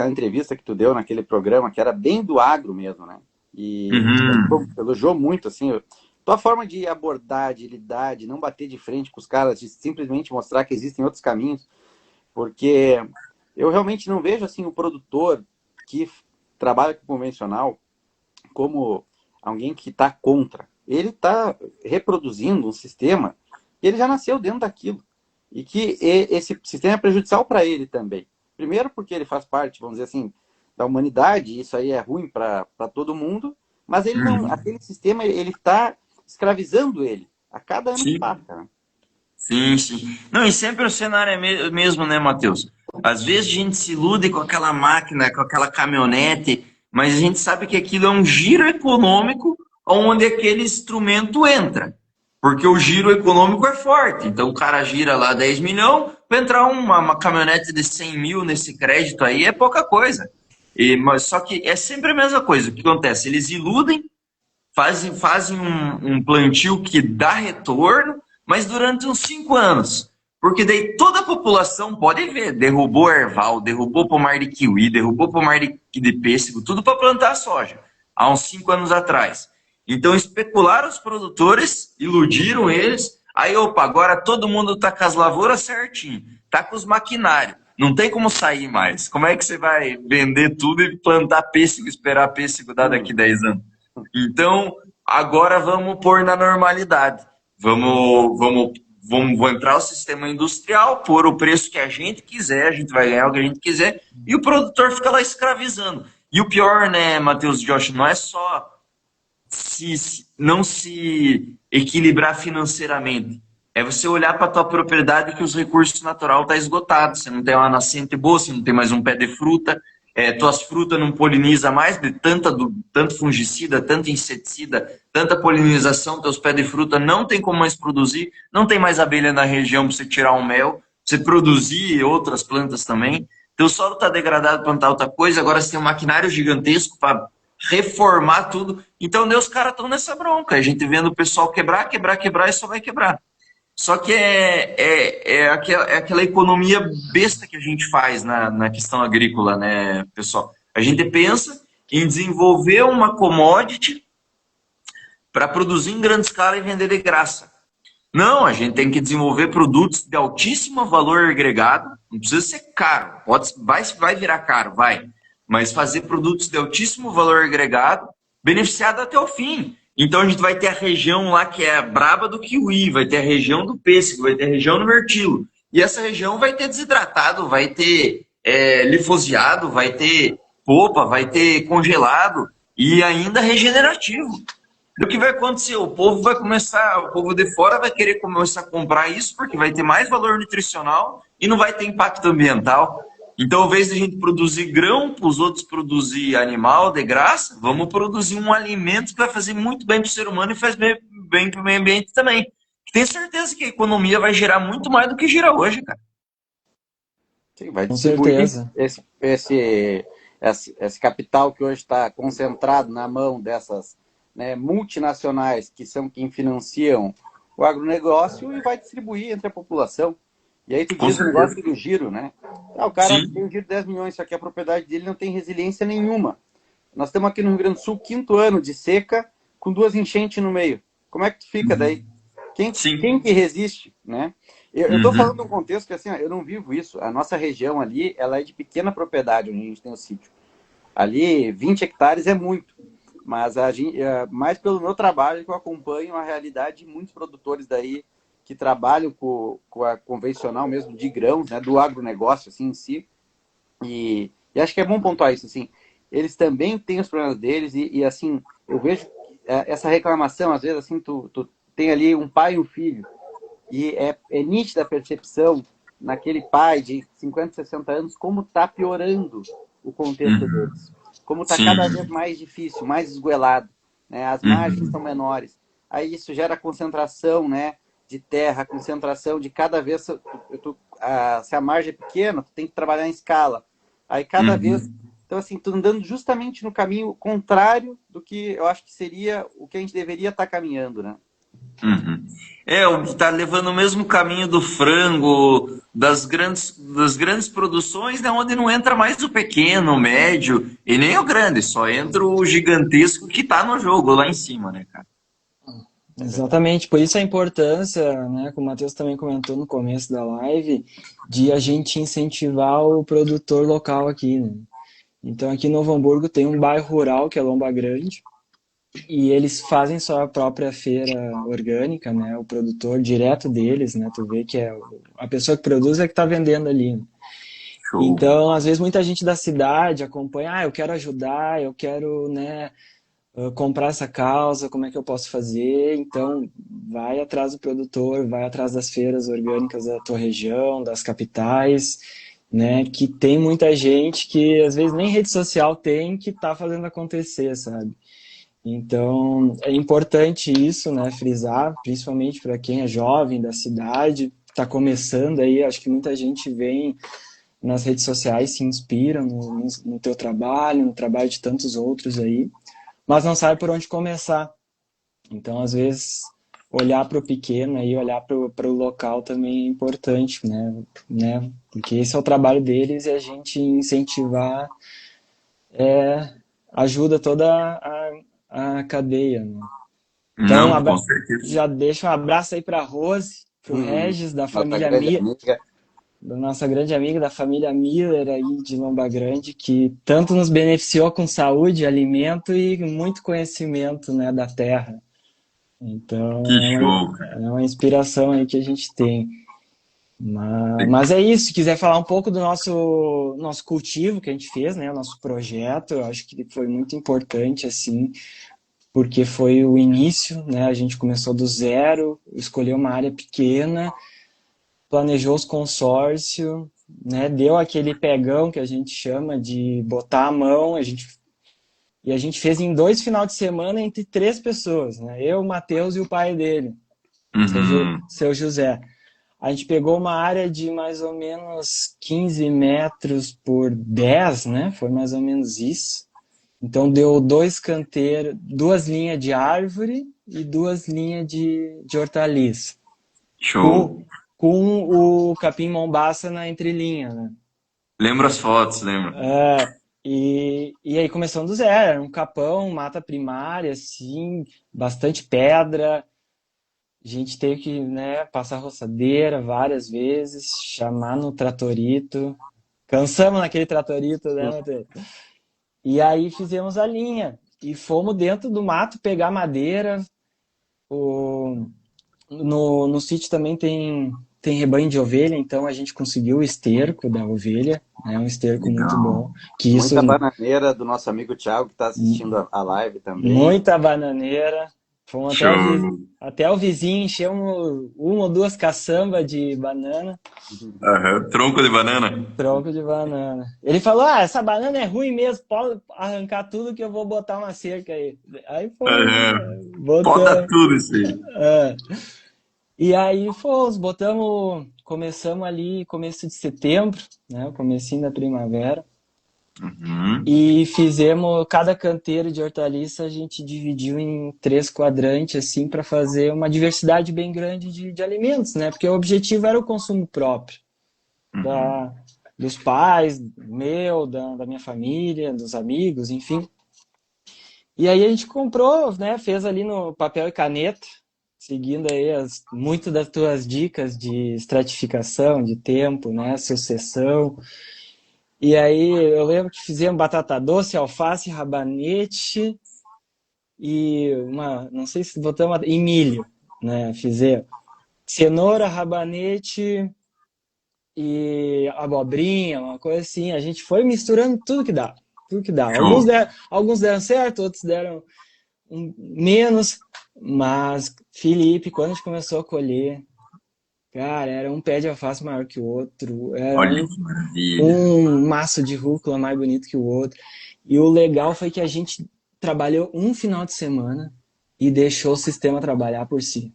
Speaker 2: entrevista que tu deu naquele programa, que era bem do agro mesmo, né? E
Speaker 1: Uhum.
Speaker 2: elogiou muito, assim, tua forma de abordar, de lidar, de não bater de frente com os caras, de simplesmente mostrar que existem outros caminhos, porque eu realmente não vejo, assim, o produtor que trabalha com convencional como alguém que está contra. Ele está reproduzindo um sistema que ele já nasceu dentro daquilo. E que esse sistema é prejudicial para ele também. Primeiro porque ele faz parte, vamos dizer assim, da humanidade, e isso aí é ruim para todo mundo, mas ele não,
Speaker 1: Uhum.
Speaker 2: aquele sistema ele está escravizando ele a cada ano que
Speaker 1: Sim,
Speaker 2: passa. Né?
Speaker 1: sim, sim. Não, e sempre o cenário é mesmo, né, Matheus? Às vezes a gente se ilude com aquela máquina, com aquela caminhonete, mas a gente sabe que aquilo é um giro econômico onde aquele instrumento entra. Porque o giro econômico é forte. Então o cara gira lá 10 milhões, para entrar uma caminhonete de 100 mil nesse crédito aí é pouca coisa. Mas só que é sempre a mesma coisa. O que acontece? Eles iludem, fazem um plantio que dá retorno, mas durante uns 5 anos. Porque daí toda a população pode ver, derrubou erval, derrubou pomar de kiwi, derrubou pomar de pêssego, tudo para plantar soja, há uns 5 anos atrás. Então especularam os produtores, iludiram eles, aí opa, agora todo mundo está com as lavouras certinho, está com os maquinários, não tem como sair mais. Como é que você vai vender tudo e plantar pêssego, esperar pêssego dar daqui 10 anos? Então, agora vamos pôr na normalidade. Vamos entrar o sistema industrial, pôr o preço que a gente quiser, a gente vai ganhar o que a gente quiser, e o produtor fica lá escravizando. E o pior, né, Matheus e Josh, não é só não se equilibrar financeiramente. É você olhar para a tua propriedade que os recursos naturais estão esgotados. Você não tem uma nascente boa, você não tem mais um pé de fruta, tuas frutas não polinizam mais de tanto fungicida, tanto inseticida, tanta polinização, teus pés de fruta não tem como mais produzir, não tem mais abelha na região para você tirar um mel, você produzir outras plantas também. Teu solo está degradado para plantar outra coisa, agora você tem um maquinário gigantesco para reformar tudo. Então, os caras estão nessa bronca. A gente vendo o pessoal quebrar, quebrar, quebrar e só vai quebrar. Só que é aquela economia besta que a gente faz na questão agrícola, né, pessoal? A gente pensa em desenvolver uma commodity para produzir em grande escala e vender de graça. Não, a gente tem que desenvolver produtos de altíssimo valor agregado. Não precisa ser caro. Vai virar caro, vai. Mas fazer produtos de altíssimo valor agregado, beneficiado até o fim. Então a gente vai ter a região lá que é a braba do kiwi, vai ter a região do pêssego, vai ter a região do mirtilo. E essa região vai ter desidratado, vai ter lifoseado, vai ter polpa, vai ter congelado e ainda regenerativo. O que vai acontecer? O povo de fora vai querer começar a comprar isso porque vai ter mais valor nutricional e não vai ter impacto ambiental. Então, ao invés de a gente produzir grão para os outros produzir animal de graça, vamos produzir um alimento que vai fazer muito bem para o ser humano e faz bem para o meio ambiente também. Tenho certeza que a economia vai gerar muito mais do que gira hoje, cara.
Speaker 2: Sim, vai
Speaker 3: Com
Speaker 2: distribuir
Speaker 3: certeza.
Speaker 2: esse capital que hoje está concentrado na mão né, multinacionais que são quem financiam o agronegócio e vai distribuir entre a população. E aí tu
Speaker 1: Com
Speaker 2: diz o
Speaker 1: certeza.
Speaker 2: negócio do giro, né? O cara tem
Speaker 1: Sim,
Speaker 2: um giro de 10 milhões, só que a propriedade dele não tem resiliência nenhuma. Nós estamos aqui no Rio Grande do Sul, 5º ano de seca, com 2 enchentes no meio. Como é que tu fica daí? Quem
Speaker 1: sim.
Speaker 2: que resiste, né? Eu estou falando de um
Speaker 1: Uhum.
Speaker 2: contexto que assim, eu não vivo isso. A nossa região ali, ela é de pequena propriedade, onde a gente tem o sítio. Ali, 20 hectares é muito. Mas mais pelo meu trabalho que eu acompanho a realidade de muitos produtores daí que trabalham com a convencional mesmo de grãos, né, do agronegócio assim em si. E acho que é bom pontuar isso, assim. Eles também têm os problemas deles e assim, eu vejo essa reclamação, às vezes, assim, tu tem ali um pai e um filho e é nítida a percepção naquele pai de 50, 60 anos como está piorando o contexto
Speaker 1: Uhum.
Speaker 2: deles. Como está cada vez
Speaker 1: Sim.
Speaker 2: mais difícil, mais esgoelado. Né? As margens são
Speaker 1: Uhum.
Speaker 2: menores. Aí isso gera concentração, né, de terra, concentração de cada vez... se a margem é pequena, tu tem que trabalhar em escala. Aí cada vez...
Speaker 1: Uhum.
Speaker 2: Então, assim, tu andando justamente no caminho contrário do que eu acho que seria o que a gente deveria estar caminhando, né?
Speaker 1: Uhum. Tá levando o mesmo caminho do frango, das grandes produções, né, onde não entra mais o pequeno, o médio e nem o grande, só entra o gigantesco que tá no jogo lá em cima, né, cara?
Speaker 2: É verdade.
Speaker 3: Exatamente, por isso a importância, né, como o Matheus também comentou no começo da live, de a gente incentivar o produtor local aqui, né? Então aqui em Novo Hamburgo tem um bairro rural que é Lomba Grande, e eles fazem sua própria feira orgânica, né? O produtor direto deles, né? Tu vê que é a pessoa que produz é que está vendendo ali, né?
Speaker 1: Show.
Speaker 3: Então, às vezes muita gente da cidade acompanha, eu quero ajudar, eu quero, né, comprar essa causa, como é que eu posso fazer? Então, vai atrás do produtor, vai atrás das feiras orgânicas da tua região, das capitais, né? Que tem muita gente que às vezes nem rede social tem que tá fazendo acontecer, sabe? Então, é importante isso, né, frisar, principalmente para quem é jovem da cidade, está começando aí, acho que muita gente vem nas redes sociais, se inspira no teu trabalho, no trabalho de tantos outros aí, mas não sabe por onde começar. Então, às vezes, olhar para o pequeno aí, olhar para o local também é importante, né? Porque esse é o trabalho deles e a gente incentivar ajuda toda a cadeia, né? Então,
Speaker 1: Não, com certeza.
Speaker 3: já deixo um abraço aí para a Rose, para o Regis, da
Speaker 2: Nossa
Speaker 3: família
Speaker 2: grande amiga.
Speaker 3: da nossa grande amiga da família Miller aí de Lomba Grande, que tanto nos beneficiou com saúde, alimento e muito conhecimento, né, da terra.
Speaker 1: Que
Speaker 3: Então,
Speaker 1: show,
Speaker 3: é
Speaker 1: cara.
Speaker 3: uma inspiração aí que a gente tem. Mas é isso, se quiser falar um pouco do nosso cultivo que a gente fez, né, o nosso projeto, eu acho que foi muito importante, assim, porque foi o início, né? A gente começou do zero, escolheu uma área pequena, planejou os consórcios, né? Deu aquele pegão que a gente chama de botar a mão, e a gente fez em 2 finais de semana entre 3 pessoas, né? Eu, o Matheus e o pai dele,
Speaker 1: Uhum.
Speaker 3: seu José. A gente pegou uma área de mais ou menos 15 metros por 10, né? Foi mais ou menos isso. Então deu 2 canteiros, 2 linhas de árvore e 2 linhas de hortaliça. Com,
Speaker 1: Show.
Speaker 3: com o capim mombaça na entrelinha, né?
Speaker 1: Lembro as fotos, lembro.
Speaker 3: E aí começando do zero, era um capão, mata primária, assim, bastante pedra. A gente teve que, né, passar roçadeira várias vezes, chamar no tratorito. Cansamos naquele tratorito, né, Matheus? E aí fizemos a linha. E fomos dentro do mato pegar madeira. O, no sítio também tem rebanho de ovelha, então a gente conseguiu o esterco da ovelha, é um esterco muito
Speaker 1: Legal.
Speaker 3: bom. Que isso,
Speaker 2: Muita bananeira do nosso amigo Thiago, que está assistindo a live também.
Speaker 3: muita bananeira. Fomos
Speaker 1: Show.
Speaker 3: até o vizinho, enchemos 1 ou 2 caçambas de banana.
Speaker 1: Aham. Tronco de banana?
Speaker 3: Tronco de banana. Ele falou: essa banana é ruim mesmo, pode arrancar tudo que eu vou botar uma cerca aí. Aí foi, né?
Speaker 1: Aham. Poda
Speaker 3: Botamos.
Speaker 1: tudo isso aí.
Speaker 3: É. E aí fomos, começamos ali começo de setembro, né? Comecinho da primavera.
Speaker 1: Uhum.
Speaker 3: E fizemos, cada canteiro de hortaliça a gente dividiu em 3 quadrantes, assim, para fazer uma diversidade bem grande de alimentos, né? Porque o objetivo era o consumo próprio
Speaker 1: Uhum.
Speaker 3: da, dos pais, meu, da minha família, dos amigos, enfim. E aí a gente comprou, né? Fez ali no papel e caneta, seguindo aí muito das tuas dicas de estratificação, de tempo, né? Sucessão. E aí eu lembro que fizemos batata doce, alface, rabanete e não sei se botamos e milho, né? Fizemos cenoura, rabanete e abobrinha, uma coisa assim. A gente foi misturando tudo que dá, tudo que dá.
Speaker 1: Show.
Speaker 3: Alguns deram certo, outros deram menos, mas Felipe, quando a gente começou a colher, cara, era um pé de alface maior que o outro, era
Speaker 1: Olha que maravilha.
Speaker 3: um maço de rúcula mais bonito que o outro. E o legal foi que a gente trabalhou um final de semana e deixou o sistema trabalhar por si.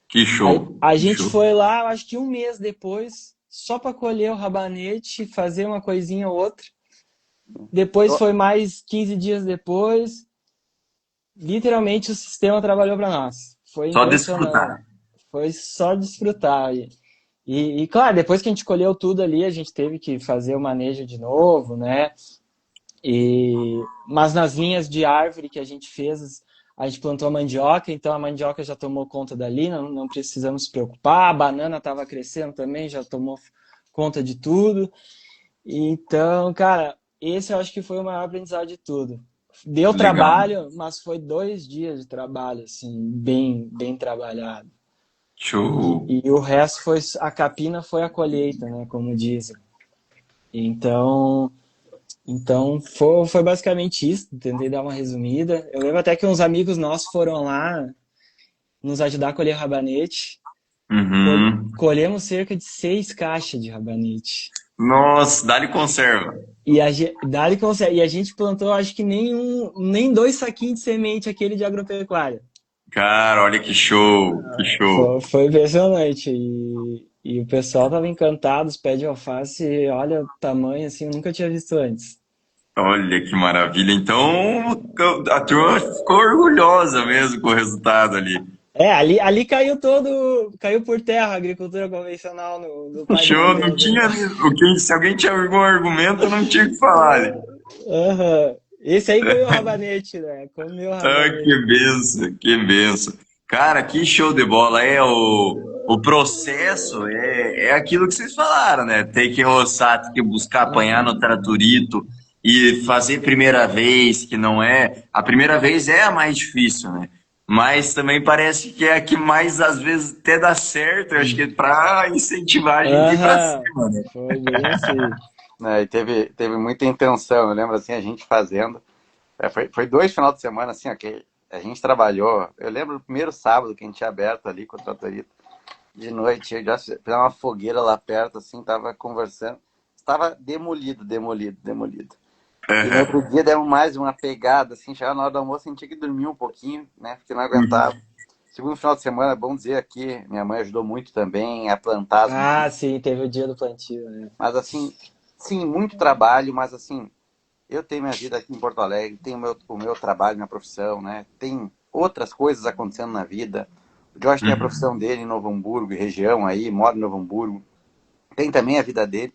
Speaker 1: Que show.
Speaker 3: A
Speaker 1: Que
Speaker 3: gente
Speaker 1: show.
Speaker 3: foi lá, acho que um mês depois, só para colher o rabanete, fazer uma coisinha ou outra. Depois
Speaker 2: Eu-
Speaker 3: foi mais 15 dias depois, literalmente o sistema trabalhou para nós. Foi
Speaker 1: Só desfrutar.
Speaker 3: impressionante. Foi só desfrutar. Claro, depois que a gente colheu tudo ali, a gente teve que fazer o manejo de novo, né? Mas nas linhas de árvore que a gente fez, a gente plantou a mandioca, então a mandioca já tomou conta dali, não precisamos se preocupar. A banana estava crescendo também, já tomou conta de tudo. Então, cara, esse eu acho que foi o maior aprendizado de tudo. Deu
Speaker 1: Legal.
Speaker 3: trabalho, mas foi 2 dias de trabalho, assim, bem trabalhado.
Speaker 1: Show.
Speaker 3: E o resto foi, a capina foi a colheita, né, como dizem. Então, foi basicamente isso. Tentei dar uma resumida. Eu lembro até que uns amigos nossos foram lá nos ajudar a colher rabanete.
Speaker 1: Uhum.
Speaker 3: Colhemos cerca de 6 caixas de rabanete.
Speaker 1: Nossa, dá-lhe conserva.
Speaker 3: E a gente plantou, acho que nem 2 saquinhos de semente aquele de agropecuária.
Speaker 1: Cara, olha que show. Que show.
Speaker 3: Foi impressionante. E o pessoal tava encantado, os pés de alface, olha o tamanho assim, eu nunca tinha visto antes.
Speaker 1: Olha que maravilha. Então, a turma ficou orgulhosa mesmo com o resultado ali.
Speaker 3: Ali caiu por terra a agricultura convencional no pai do
Speaker 1: Show, não
Speaker 3: Matheus.
Speaker 1: tinha. Se alguém tinha algum argumento, não tinha o que falar ali.
Speaker 3: Aham. Esse aí comeu rabanete, né? Comeu
Speaker 1: Ah,
Speaker 3: rabanete.
Speaker 1: que benção, que benção. Cara, que show de bola. O processo é aquilo que vocês falaram, né? Tem que roçar, tem que buscar apanhar no tratorito e fazer primeira vez, que não é. A primeira vez é a mais difícil, né? Mas também parece que é a que mais, às vezes, até dá certo. Eu acho que é pra incentivar a gente a ir pra
Speaker 3: Aham.
Speaker 1: cima, né?
Speaker 3: Foi bem assim.
Speaker 2: né, e teve muita intenção, eu lembro assim, a gente fazendo. Foi 2 final de semana, assim, ó, que a gente trabalhou. Eu lembro do primeiro sábado que a gente tinha aberto ali com o tratorito. De noite, eu já fiz uma fogueira lá perto, assim, tava conversando. Estava demolido, demolido, demolido. E no outro dia demos mais uma pegada, assim, chegava na hora do almoço, a gente tinha que dormir um pouquinho, né? Porque não aguentava. Segundo final de semana, é bom dizer aqui, minha mãe ajudou muito também a plantar as
Speaker 3: Ah,
Speaker 2: mudas.
Speaker 3: sim, teve o dia do plantio, né?
Speaker 2: Mas assim, sim, muito trabalho, mas assim, eu tenho minha vida aqui em Porto Alegre, tenho o meu trabalho, minha profissão, né? Tem outras coisas acontecendo na vida. O Josh tem a
Speaker 1: Uhum.
Speaker 2: profissão dele em Novo Hamburgo, região aí, mora em Novo Hamburgo. Tem também a vida dele.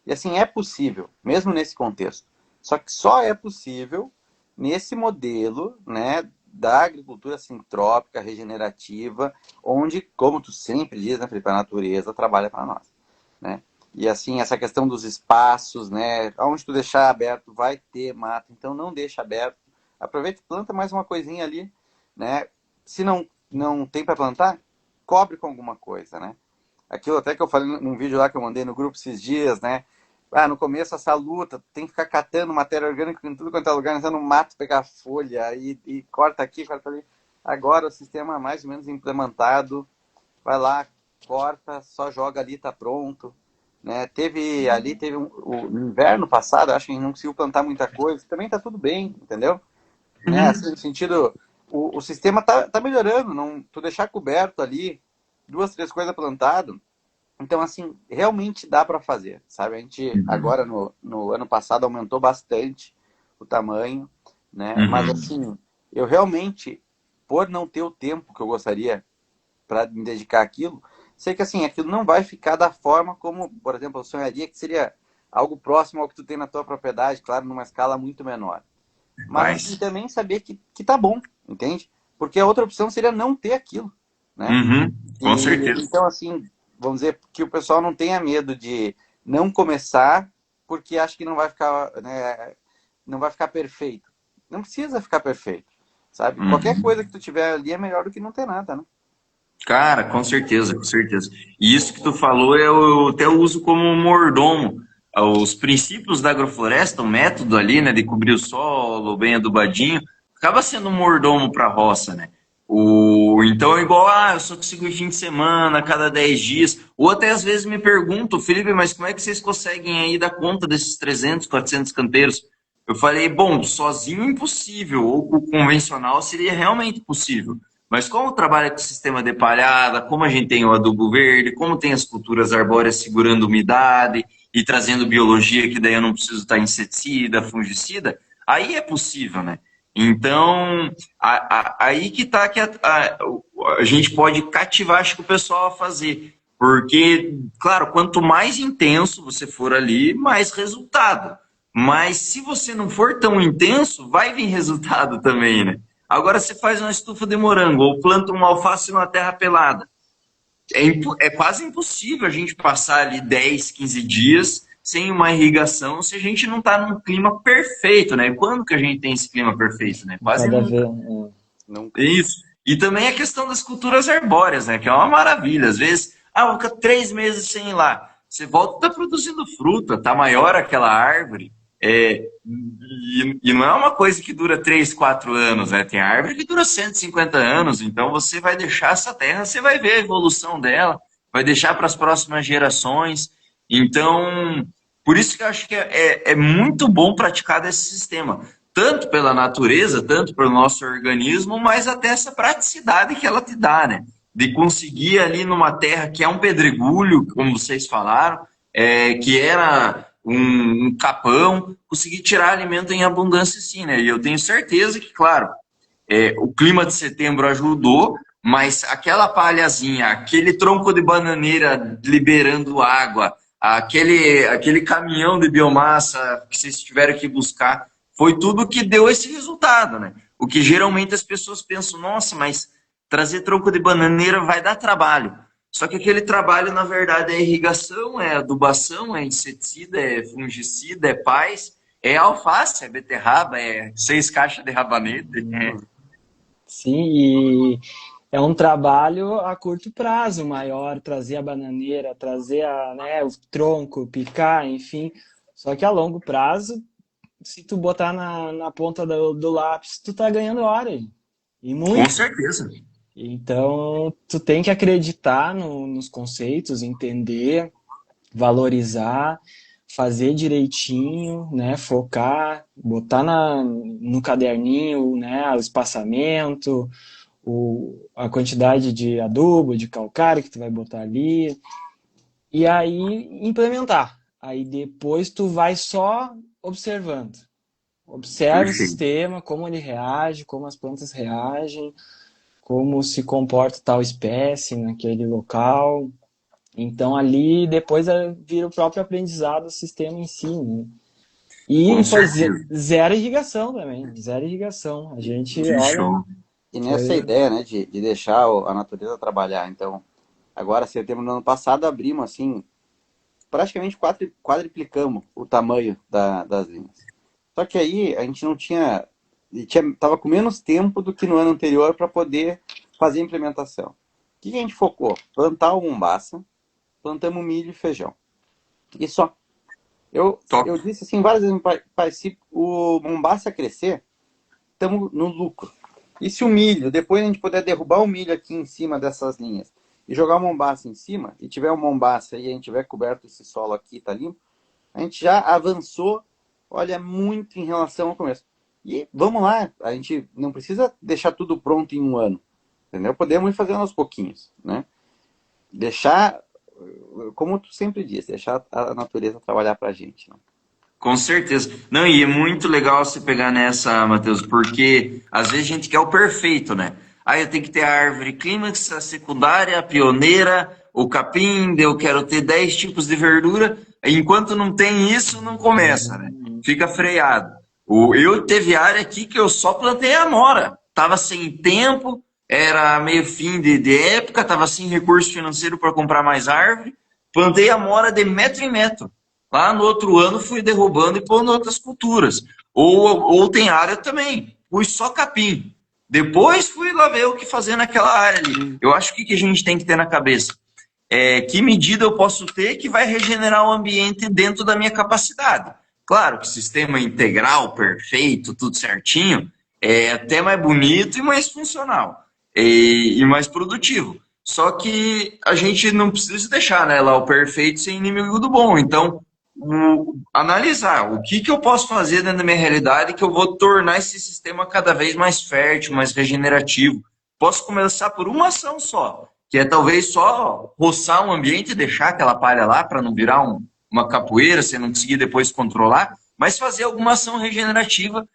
Speaker 2: E assim, é possível, mesmo nesse contexto. Só que só é possível nesse modelo, né, da agricultura sintrópica, regenerativa, onde, como tu sempre diz, né, Felipe, a natureza trabalha para nós, né? E assim, essa questão dos espaços, né, onde tu deixar aberto vai ter mato, então não deixa aberto. Aproveita e planta mais uma coisinha ali, né? Se não tem para plantar, cobre com alguma coisa, né? Aquilo até que eu falei num vídeo lá que eu mandei no grupo esses dias, né? Ah, no começo essa luta, tem que ficar catando matéria orgânica em tudo quanto é lugar, no mato, pegar folha e corta aqui, corta ali. Agora o sistema é mais ou menos implementado, vai lá, corta, só joga ali, tá pronto. Né? Teve o inverno passado, acho que a gente não conseguiu plantar muita coisa, também tá tudo bem, entendeu? Né? Assim, no sentido, o sistema tá melhorando, não, tu deixar coberto ali, 2, 3 coisas plantado, Então, assim, realmente dá para fazer, sabe? A gente agora no ano passado aumentou bastante o tamanho, né? Mas
Speaker 1: Uhum.
Speaker 2: assim, eu realmente, por não ter o tempo que eu gostaria para me dedicar àquilo, sei que assim, aquilo não vai ficar da forma como, por exemplo, eu sonharia que seria algo próximo ao que tu tem na tua propriedade, claro, numa escala muito menor. Mas assim,
Speaker 1: Faz.
Speaker 2: também saber que tá bom, entende? Porque a outra opção seria não ter aquilo, né?
Speaker 1: Uhum. Com
Speaker 2: E
Speaker 1: certeza.
Speaker 2: então, assim, vamos dizer que o pessoal não tenha medo de não começar porque acha que não vai ficar, né, não vai ficar perfeito. Não precisa ficar perfeito, sabe? Qualquer
Speaker 1: Uhum.
Speaker 2: coisa que tu tiver ali é melhor do que não ter nada, né?
Speaker 1: Cara, com certeza, com certeza. E isso que tu falou, eu até uso como mordomo. Os princípios da agrofloresta, o método ali, né, de cobrir o solo, bem adubadinho, acaba sendo um mordomo para a roça, né? Então é igual, eu só consigo ir fim de semana, a cada 10 dias. Ou até às vezes me pergunto, Felipe, mas como é que vocês conseguem aí dar conta desses 300, 400 canteiros? Eu falei, bom, sozinho impossível, ou com o convencional seria realmente possível. Mas como trabalha com o sistema de palhada, como a gente tem o adubo verde, como tem as culturas arbóreas segurando umidade e trazendo biologia, que daí eu não preciso estar inseticida, fungicida, aí é possível, né? Então, aí que está que a gente pode cativar, acho que o pessoal a fazer. Porque, claro, quanto mais intenso você for ali, mais resultado. Mas se você não for tão intenso, vai vir resultado também, né? Agora você faz uma estufa de morango ou planta uma alface numa terra pelada. É quase impossível a gente passar ali 10, 15 dias sem uma irrigação se a gente não está num clima perfeito, né? Quando que a gente tem esse clima perfeito, né? Quase
Speaker 3: Cada
Speaker 1: nunca.
Speaker 3: vez.
Speaker 2: Nunca.
Speaker 1: Isso. E também a questão das culturas arbóreas, né? Que é uma maravilha. Às vezes, vou ficar 3 meses sem ir lá. Você volta, tá produzindo fruta, tá maior aquela árvore. E não é uma coisa que dura 3, 4 anos, né? Tem árvore que dura 150 anos. Então você vai deixar essa terra, você vai ver a evolução dela, vai deixar para as próximas gerações. Então, por isso que eu acho que é muito bom praticar desse sistema tanto pela natureza, tanto pelo nosso organismo, mas até essa praticidade que ela te dá, né? De conseguir ali numa terra que é um pedregulho, como vocês falaram, que era um capão, conseguir tirar alimento em abundância sim, né? E eu tenho certeza que, claro, o clima de setembro ajudou, mas aquela palhazinha, aquele tronco de bananeira liberando água, aquele caminhão de biomassa que vocês tiveram que buscar, foi tudo que deu esse resultado, né? O que geralmente as pessoas pensam, nossa, mas trazer tronco de bananeira vai dar trabalho. Só que aquele trabalho, na verdade, é irrigação, é adubação, é inseticida, é fungicida, é paz, é alface, é beterraba, é 6 caixas de rabanete.
Speaker 3: Sim, e é um trabalho a curto prazo maior, trazer a bananeira, trazer né, o tronco, picar, enfim. Só que a longo prazo, se tu botar na ponta do lápis, tu tá ganhando hora. E
Speaker 1: Com
Speaker 3: muito.
Speaker 1: certeza.
Speaker 3: Então, tu tem que acreditar nos conceitos, entender, valorizar, fazer direitinho, né? Focar, botar no caderninho, né? O espaçamento, a quantidade de adubo, de calcário que tu vai botar ali, e aí implementar. Aí depois tu vai só observando. Observa o
Speaker 1: Perfeito.
Speaker 3: sistema, como ele reage, como as plantas reagem, como se comporta tal espécie naquele local. Então ali depois vira o próprio aprendizado do sistema em si, né?
Speaker 1: Com
Speaker 3: E foi
Speaker 1: certeza.
Speaker 3: zero irrigação também, zero irrigação. A gente,
Speaker 1: Que
Speaker 3: olha,
Speaker 1: show.
Speaker 2: E nessa
Speaker 3: foi
Speaker 2: ideia, né, de deixar a natureza trabalhar. Então, agora, setembro do ano passado, abrimos, assim, praticamente quadriplicamos o tamanho das linhas. Só que aí a gente não tinha, tava com menos tempo do que no ano anterior para poder fazer a implementação. O que a gente focou? Plantar o mombaça, plantamos milho e feijão. E só.
Speaker 1: Top.
Speaker 2: Eu disse assim várias vezes, se o mombaça crescer, estamos no lucro. E se o milho, depois a gente puder derrubar o milho aqui em cima dessas linhas e jogar o mombaça em cima, e tiver um mombaça e a gente tiver coberto esse solo aqui, tá limpo, a gente já avançou, olha, muito em relação ao começo. E vamos lá, a gente não precisa deixar tudo pronto em um ano, entendeu? Podemos ir fazendo aos pouquinhos, né? Deixar como tu sempre diz, deixar a natureza trabalhar pra gente, né?
Speaker 1: Com certeza. Não, e é muito legal você pegar nessa, Matheus, porque às vezes a gente quer o perfeito, né? Aí eu tenho que ter a árvore clímax, a secundária, a pioneira, o capim, daí eu quero ter 10 tipos de verdura. Enquanto não tem isso, não começa, né? Fica freado. Eu teve área aqui que eu só plantei amora. Tava sem tempo, era meio fim de época, tava sem recurso financeiro para comprar mais árvore. Plantei amora de metro em metro. Lá no outro ano fui derrubando e pondo outras culturas. Ou tem área também, pus só capim. Depois fui lá ver o que fazer naquela área ali. Eu acho que a gente tem que ter na cabeça que medida eu posso ter que vai regenerar o ambiente dentro da minha capacidade. Claro que sistema integral, perfeito, tudo certinho, é até mais bonito e mais funcional. E mais produtivo. Só que a gente não precisa deixar, né, lá o perfeito ser inimigo do bom. Então, analisar o que eu posso fazer dentro da minha realidade que eu vou tornar esse sistema cada vez mais fértil, mais regenerativo. Posso começar por uma ação só, que é talvez só roçar um ambiente e deixar aquela palha lá para não virar uma capoeira, você não conseguir depois controlar, mas fazer alguma ação regenerativa,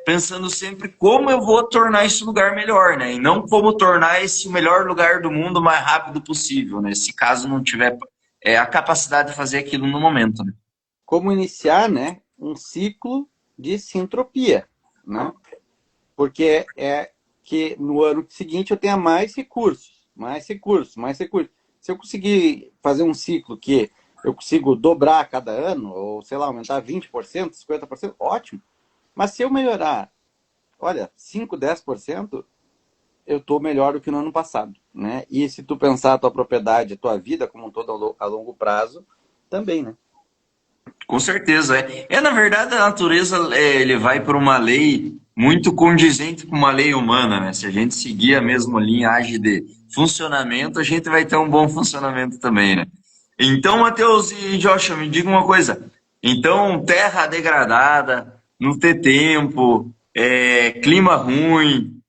Speaker 1: pensando sempre como eu vou tornar esse lugar melhor, né? E não como tornar esse o melhor lugar do mundo o mais rápido possível, né? Se caso não tiver a capacidade de fazer aquilo no momento, né?
Speaker 2: Como iniciar, né, um ciclo de sintropia, né? Porque é que no ano seguinte eu tenha mais recursos, mais recursos, mais recursos. Se eu conseguir fazer um ciclo que eu consigo dobrar a cada ano, ou sei lá, aumentar 20%, 50%, ótimo. Mas se eu melhorar, olha, 5, 10%, eu estou melhor do que no ano passado, né? E se tu pensar a tua propriedade, a tua vida como um todo a longo prazo, também, né?
Speaker 1: Com certeza, na verdade, a natureza ele vai por uma lei muito condizente com uma lei humana, né? Se a gente seguir a mesma linhagem de funcionamento, a gente vai ter um bom funcionamento também, né? Então, Matheus e Joshua, me diga uma coisa. Então, terra degradada, não ter tempo, clima ruim,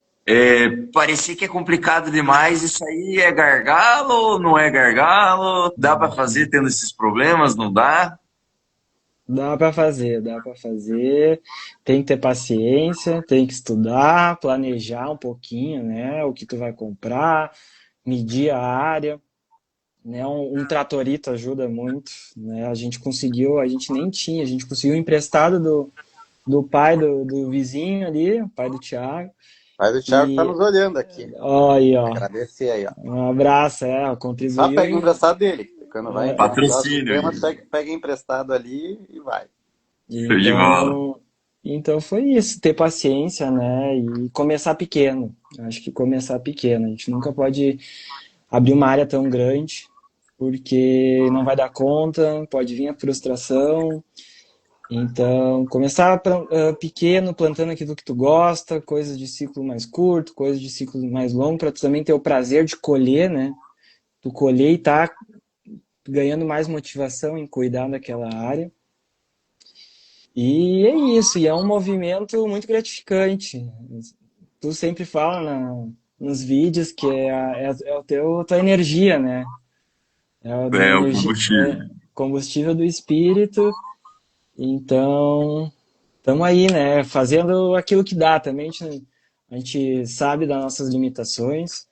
Speaker 1: parecer que é complicado demais, isso aí é gargalo ou não é gargalo? Dá para fazer tendo esses problemas? Não dá?
Speaker 3: Dá para fazer, dá para fazer. Tem que ter paciência, tem que estudar, planejar um pouquinho, né? O que tu vai comprar, medir a área, né? Um tratorito ajuda muito, né? A gente conseguiu, a gente nem tinha, a gente conseguiu emprestado do pai do vizinho ali, o pai do Thiago.
Speaker 2: Mas o Thiago está
Speaker 3: E
Speaker 2: nos olhando aqui.
Speaker 3: ó, aí, ó,
Speaker 2: Agradecer aí, ó.
Speaker 3: um abraço,
Speaker 2: Só
Speaker 3: contribuiu
Speaker 2: pega emprestado dele. Quando vai implementar o
Speaker 1: Patrocínio.
Speaker 2: sistema, pega emprestado ali e vai.
Speaker 1: Show de bola.
Speaker 3: Então foi isso, ter paciência, né? E começar pequeno. Acho que começar pequeno. A gente nunca pode abrir uma área tão grande, porque não vai dar conta, pode vir a frustração. Então, começar pequeno, plantando aquilo que tu gosta, coisas de ciclo mais curto, coisas de ciclo mais longo, para tu também ter o prazer de colher, né? Tu colher e tá ganhando mais motivação em cuidar daquela área. E é isso, e é um movimento muito gratificante. Tu sempre fala nos vídeos que é tua energia, né? É a
Speaker 1: O
Speaker 3: energia,
Speaker 1: combustível.
Speaker 3: combustível do espírito. Então, estamos aí, né? Fazendo aquilo que dá também. A gente sabe das nossas limitações.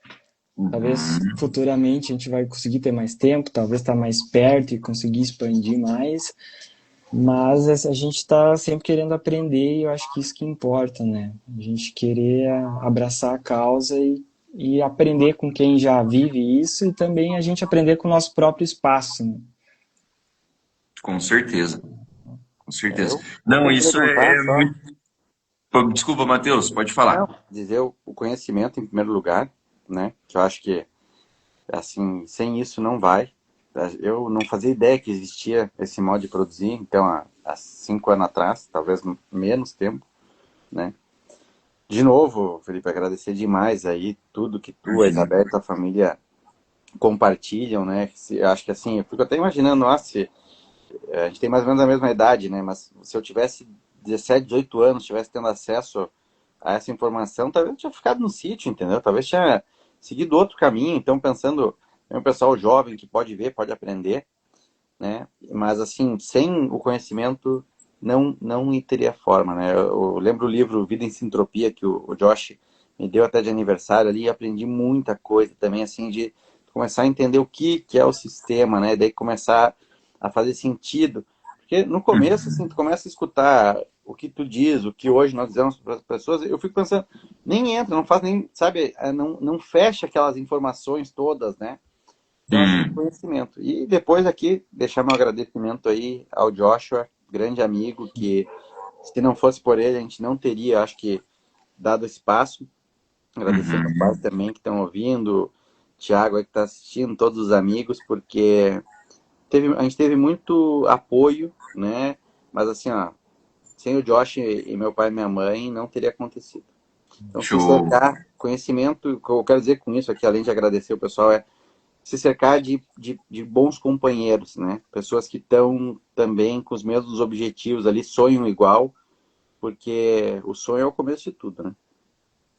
Speaker 3: Talvez futuramente a gente vai conseguir ter mais tempo, talvez estar mais perto e conseguir expandir mais. Mas a gente está sempre querendo aprender e eu acho que isso que importa, né? A gente querer abraçar a causa e aprender com quem já vive isso e também a gente aprender com o nosso próprio espaço, né?
Speaker 1: Com certeza. Com certeza.
Speaker 2: Eu
Speaker 1: Não,
Speaker 2: vou
Speaker 1: isso
Speaker 2: perguntar
Speaker 1: é
Speaker 2: só.
Speaker 1: muito. Desculpa, Matheus, pode falar.
Speaker 2: Não, dizer o conhecimento em primeiro lugar, né? Que eu acho que, assim, sem isso não vai. Eu não fazia ideia que existia esse modo de produzir, então, há 5 anos atrás, talvez menos tempo, né? De novo, Felipe, agradecer demais aí tudo que tu, a Isabel e tua família compartilham, né? Eu acho que assim, eu fico até imaginando, nossa, a gente tem mais ou menos a mesma idade, né? Mas se eu tivesse 17, 18 anos, tivesse tendo acesso a essa informação, talvez eu tinha ficado no sítio, entendeu? Talvez tinha seguido outro caminho. Então, pensando tem um pessoal jovem que pode ver, pode aprender, né? Mas, assim, sem o conhecimento, não teria forma, né? Eu lembro o livro Vida em Sintropia, que o Josh me deu até de aniversário ali, e aprendi muita coisa também, assim, de começar a entender o que é o sistema, né? Daí começar a fazer sentido. Porque no começo, assim, tu começa a escutar o que tu diz, o que hoje nós dizemos para as pessoas, eu fico pensando, nem entra, não faz nem, sabe, não fecha aquelas informações todas, né? Então, assim, conhecimento. E depois aqui, deixar meu agradecimento aí ao Joshua, grande amigo, que se não fosse por ele, a gente não teria, acho que, dado espaço. Agradecer meus pais também que estão ouvindo, Thiago aí que está assistindo, todos os amigos, porque a gente teve muito apoio, né? Mas assim, ó, sem o Josh e meu pai e minha mãe, não teria acontecido. Então, se
Speaker 1: Show.
Speaker 2: cercar conhecimento, o que eu quero dizer com isso aqui, além de agradecer o pessoal, é se cercar de bons companheiros, né? Pessoas que estão também com os mesmos objetivos ali, sonham igual, porque o sonho é o começo de tudo, né?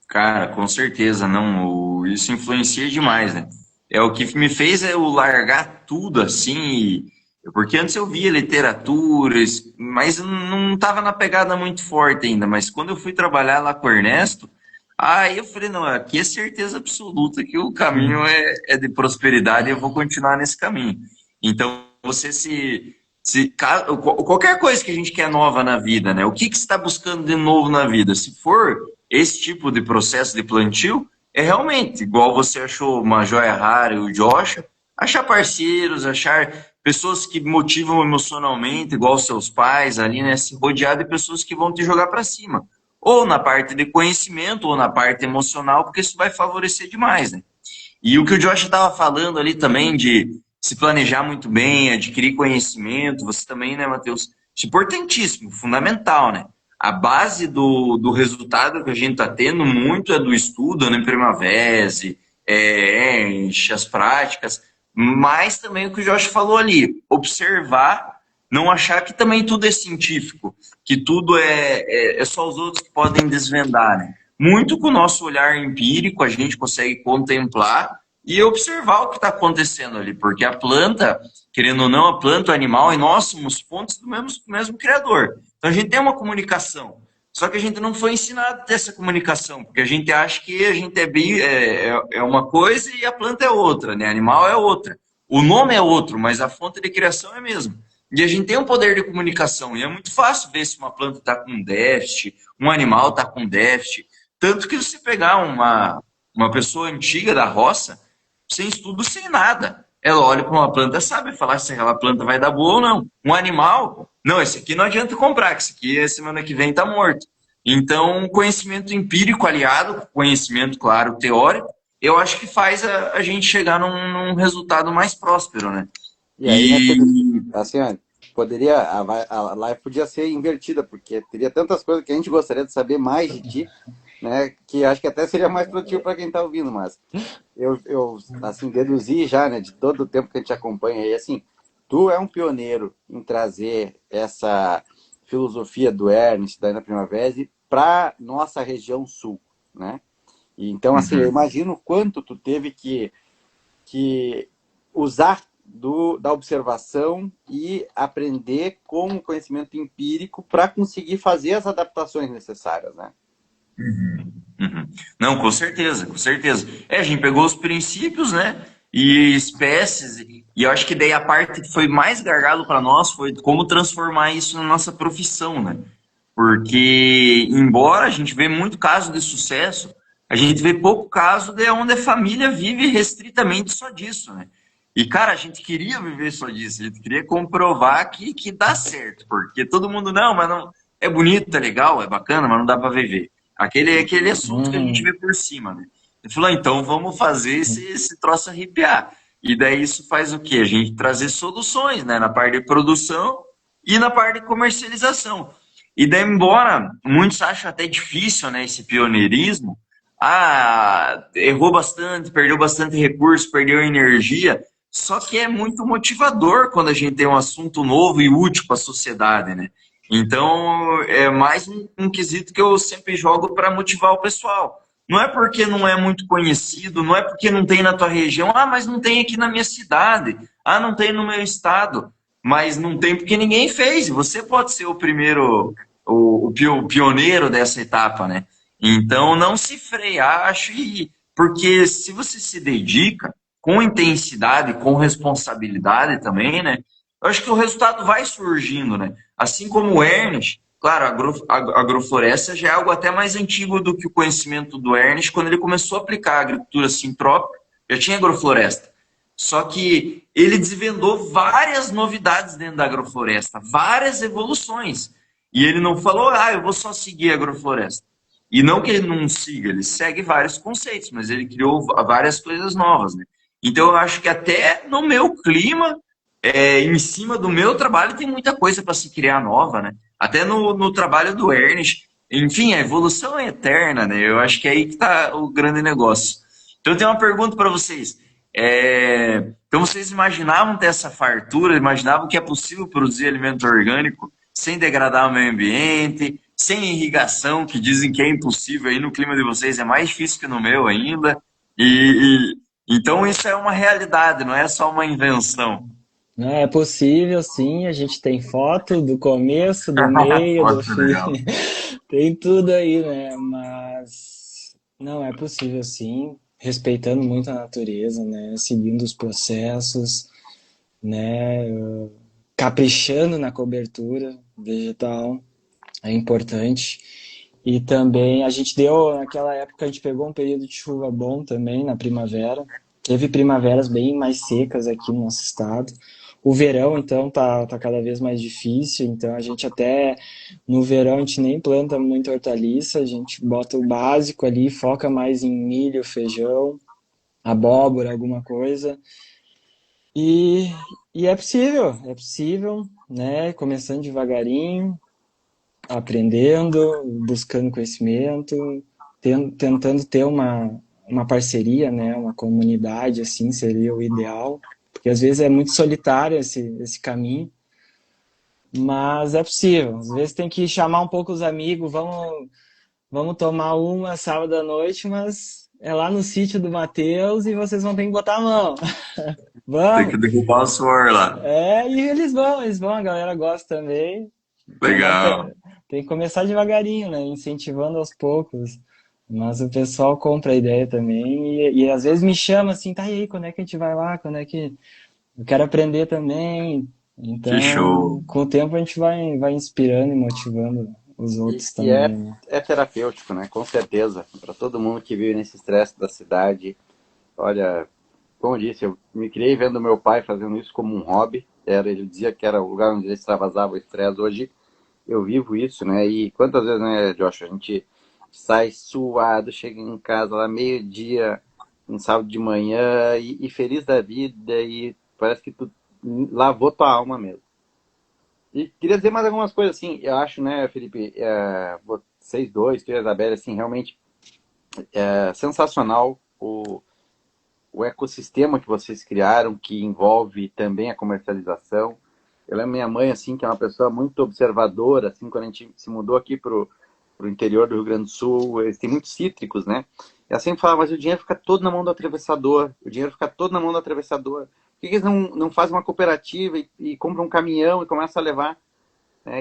Speaker 1: Cara, com certeza, não. Isso influencia demais, né? É o que me fez eu largar tudo assim, porque antes eu via literatura, mas não estava na pegada muito forte ainda. Mas quando eu fui trabalhar lá com o Ernesto, aí eu falei, não, aqui é certeza absoluta que o caminho é de prosperidade e eu vou continuar nesse caminho. Então, você qualquer coisa que a gente quer nova na vida, né? O que você está buscando de novo na vida? Se for esse tipo de processo de plantio, é realmente, igual você achou uma joia rara e o Joshua, achar parceiros, achar pessoas que motivam emocionalmente, igual seus pais ali, né? Se rodear de pessoas que vão te jogar para cima. Ou na parte de conhecimento, ou na parte emocional, porque isso vai favorecer demais, né? E o que o Josh estava falando ali também de se planejar muito bem, adquirir conhecimento, você também, né, Matheus? Isso é importantíssimo, fundamental, né? A base do resultado que a gente está tendo muito é do estudo, né, Primavera, enche as práticas, mas também o que o Josh falou ali, observar, não achar que também tudo é científico, que tudo é só os outros que podem desvendar, né? Muito com o nosso olhar empírico, a gente consegue contemplar e observar o que está acontecendo ali, porque a planta, querendo ou não, a planta, o animal, e nós somos fontes do mesmo Criador. Então a gente tem uma comunicação, só que a gente não foi ensinado a ter essa comunicação, porque a gente acha que a gente é uma coisa e a planta é outra, né? Animal é outra. O nome é outro, mas a fonte de criação é a mesma. E a gente tem um poder de comunicação, e é muito fácil ver se uma planta está com déficit, um animal está com déficit. Tanto que se pegar uma pessoa antiga da roça, sem estudo, sem nada, ela olha para uma planta, sabe falar se aquela planta vai dar boa ou não. Um animal, não, esse aqui não adianta comprar, que esse aqui semana que vem está morto. Então, conhecimento empírico aliado com conhecimento, claro, teórico, eu acho que faz a gente chegar num resultado mais próspero, né?
Speaker 2: E aí, né, assim, ó, poderia, a live podia ser invertida, porque teria tantas coisas que a gente gostaria de saber mais de ti, né, que acho que até seria mais produtivo para quem está ouvindo, mas eu, assim, deduzi já, né, de todo o tempo que a gente acompanha, e assim, tu é um pioneiro em trazer essa filosofia do Ernest, da Ana Primavera, para nossa região sul, né? E, então, assim, eu imagino quanto tu teve que usar da observação e aprender com o conhecimento empírico para conseguir fazer as adaptações necessárias, né?
Speaker 1: Não, com certeza, com certeza. A gente pegou os princípios, né? E espécies, e eu acho que daí a parte que foi mais gargalo para nós foi como transformar isso na nossa profissão, né? Porque, embora a gente vê muito caso de sucesso, a gente vê pouco caso de onde a família vive restritamente só disso, né? E, cara, a gente queria viver só disso, a gente queria comprovar que dá certo, porque todo mundo, não, mas não, é bonito, é legal, é bacana, mas não dá para viver. Aquele assunto que a gente vê por cima, né? Ele falou, então vamos fazer esse troço arrepiar. E daí isso faz o quê? A gente trazer soluções, né? Na parte de produção e na parte de comercialização. E daí, embora muitos acham até difícil, né, esse pioneirismo, errou bastante, perdeu bastante recurso, perdeu energia, só que é muito motivador quando a gente tem um assunto novo e útil para a sociedade, né? Então, é mais um quesito que eu sempre jogo para motivar o pessoal. Não é porque não é muito conhecido, não é porque não tem na tua região. Ah, mas não tem aqui na minha cidade. Ah, não tem no meu estado. Mas não tem porque ninguém fez. Você pode ser o primeiro, o pioneiro dessa etapa, né? Então, não se frear, porque se você se dedica com intensidade, com responsabilidade também, né? Eu acho que o resultado vai surgindo, né? Assim como o Ernest, claro, a agrofloresta já é algo até mais antigo do que o conhecimento do Ernest, quando ele começou a aplicar a agricultura sintrópica, já tinha agrofloresta. Só que ele desvendou várias novidades dentro da agrofloresta, várias evoluções. E ele não falou, eu vou só seguir a agrofloresta. E não que ele não siga, ele segue vários conceitos, mas ele criou várias coisas novas, né? Então eu acho que até no meu clima, em cima do meu trabalho, tem muita coisa para se criar nova, né? Até no trabalho do Ernest. Enfim, a evolução é eterna, né? Eu acho que é aí que está o grande negócio. Então eu tenho uma pergunta para vocês. Então vocês imaginavam ter essa fartura, imaginavam que é possível produzir alimento orgânico sem degradar o meio ambiente, sem irrigação, que dizem que é impossível, aí no clima de vocês é mais difícil que no meu ainda. Então isso é uma realidade, não é só uma invenção.
Speaker 3: É possível, sim, a gente tem foto do começo, do meio, do
Speaker 1: Foto
Speaker 3: fim,
Speaker 1: legal.
Speaker 3: tem tudo aí, né? Mas não, é possível, sim, respeitando muito a natureza, né? Seguindo os processos, né? Caprichando na cobertura vegetal, é importante. E também a gente deu, naquela época, a gente pegou um período de chuva bom também na primavera. Teve primaveras bem mais secas aqui no nosso estado. O verão, então, tá cada vez mais difícil. Então, a gente até, no verão, a gente nem planta muita hortaliça. A gente bota o básico ali, foca mais em milho, feijão, abóbora, alguma coisa. E, e é possível, né? Começando devagarinho, aprendendo, buscando conhecimento, tentando ter uma parceria, né? Uma comunidade, assim, seria o ideal. Porque às vezes é muito solitário esse caminho, mas é possível. Às vezes tem que chamar um pouco os amigos, vamos tomar uma sábado à noite, mas é lá no sítio do Matheus e vocês vão ter que botar a mão.
Speaker 1: Tem que
Speaker 3: Vamos!
Speaker 1: derrubar o suor lá.
Speaker 3: E eles vão, a galera gosta também. Então, mas
Speaker 1: Legal.
Speaker 3: tem que começar devagarinho, né? Incentivando aos poucos. Mas o pessoal compra a ideia também e às vezes me chama assim, tá, e aí, quando é que a gente vai lá? Quando é que... Eu quero aprender também.
Speaker 1: Que show.
Speaker 3: Então, com o tempo a gente vai inspirando e motivando os
Speaker 2: E,
Speaker 3: outros
Speaker 2: e
Speaker 3: também, né?
Speaker 2: é terapêutico, né? Com certeza. Para todo mundo que vive nesse estresse da cidade. Olha, como eu disse, eu me criei vendo meu pai fazendo isso como um hobby. Ele dizia que era o lugar onde ele extravasava o estresse. Hoje eu vivo isso, né? E quantas vezes, né, Josh, a gente sai suado, chega em casa lá meio-dia, um sábado de manhã, e feliz da vida, e parece que tu lavou tua alma mesmo. E queria dizer mais algumas coisas, assim, eu acho, né, Felipe, vocês dois, tu e a Isabela, assim, realmente é sensacional o ecossistema que vocês criaram, que envolve também a comercialização. Eu lembro minha mãe, assim, que é uma pessoa muito observadora, assim, quando a gente se mudou aqui pro interior do Rio Grande do Sul, eles têm muitos cítricos, né? E ela sempre falava, mas o dinheiro fica todo na mão do atravessador, o dinheiro fica todo na mão do atravessador. Por que eles não fazem uma cooperativa e compram um caminhão e começam a levar?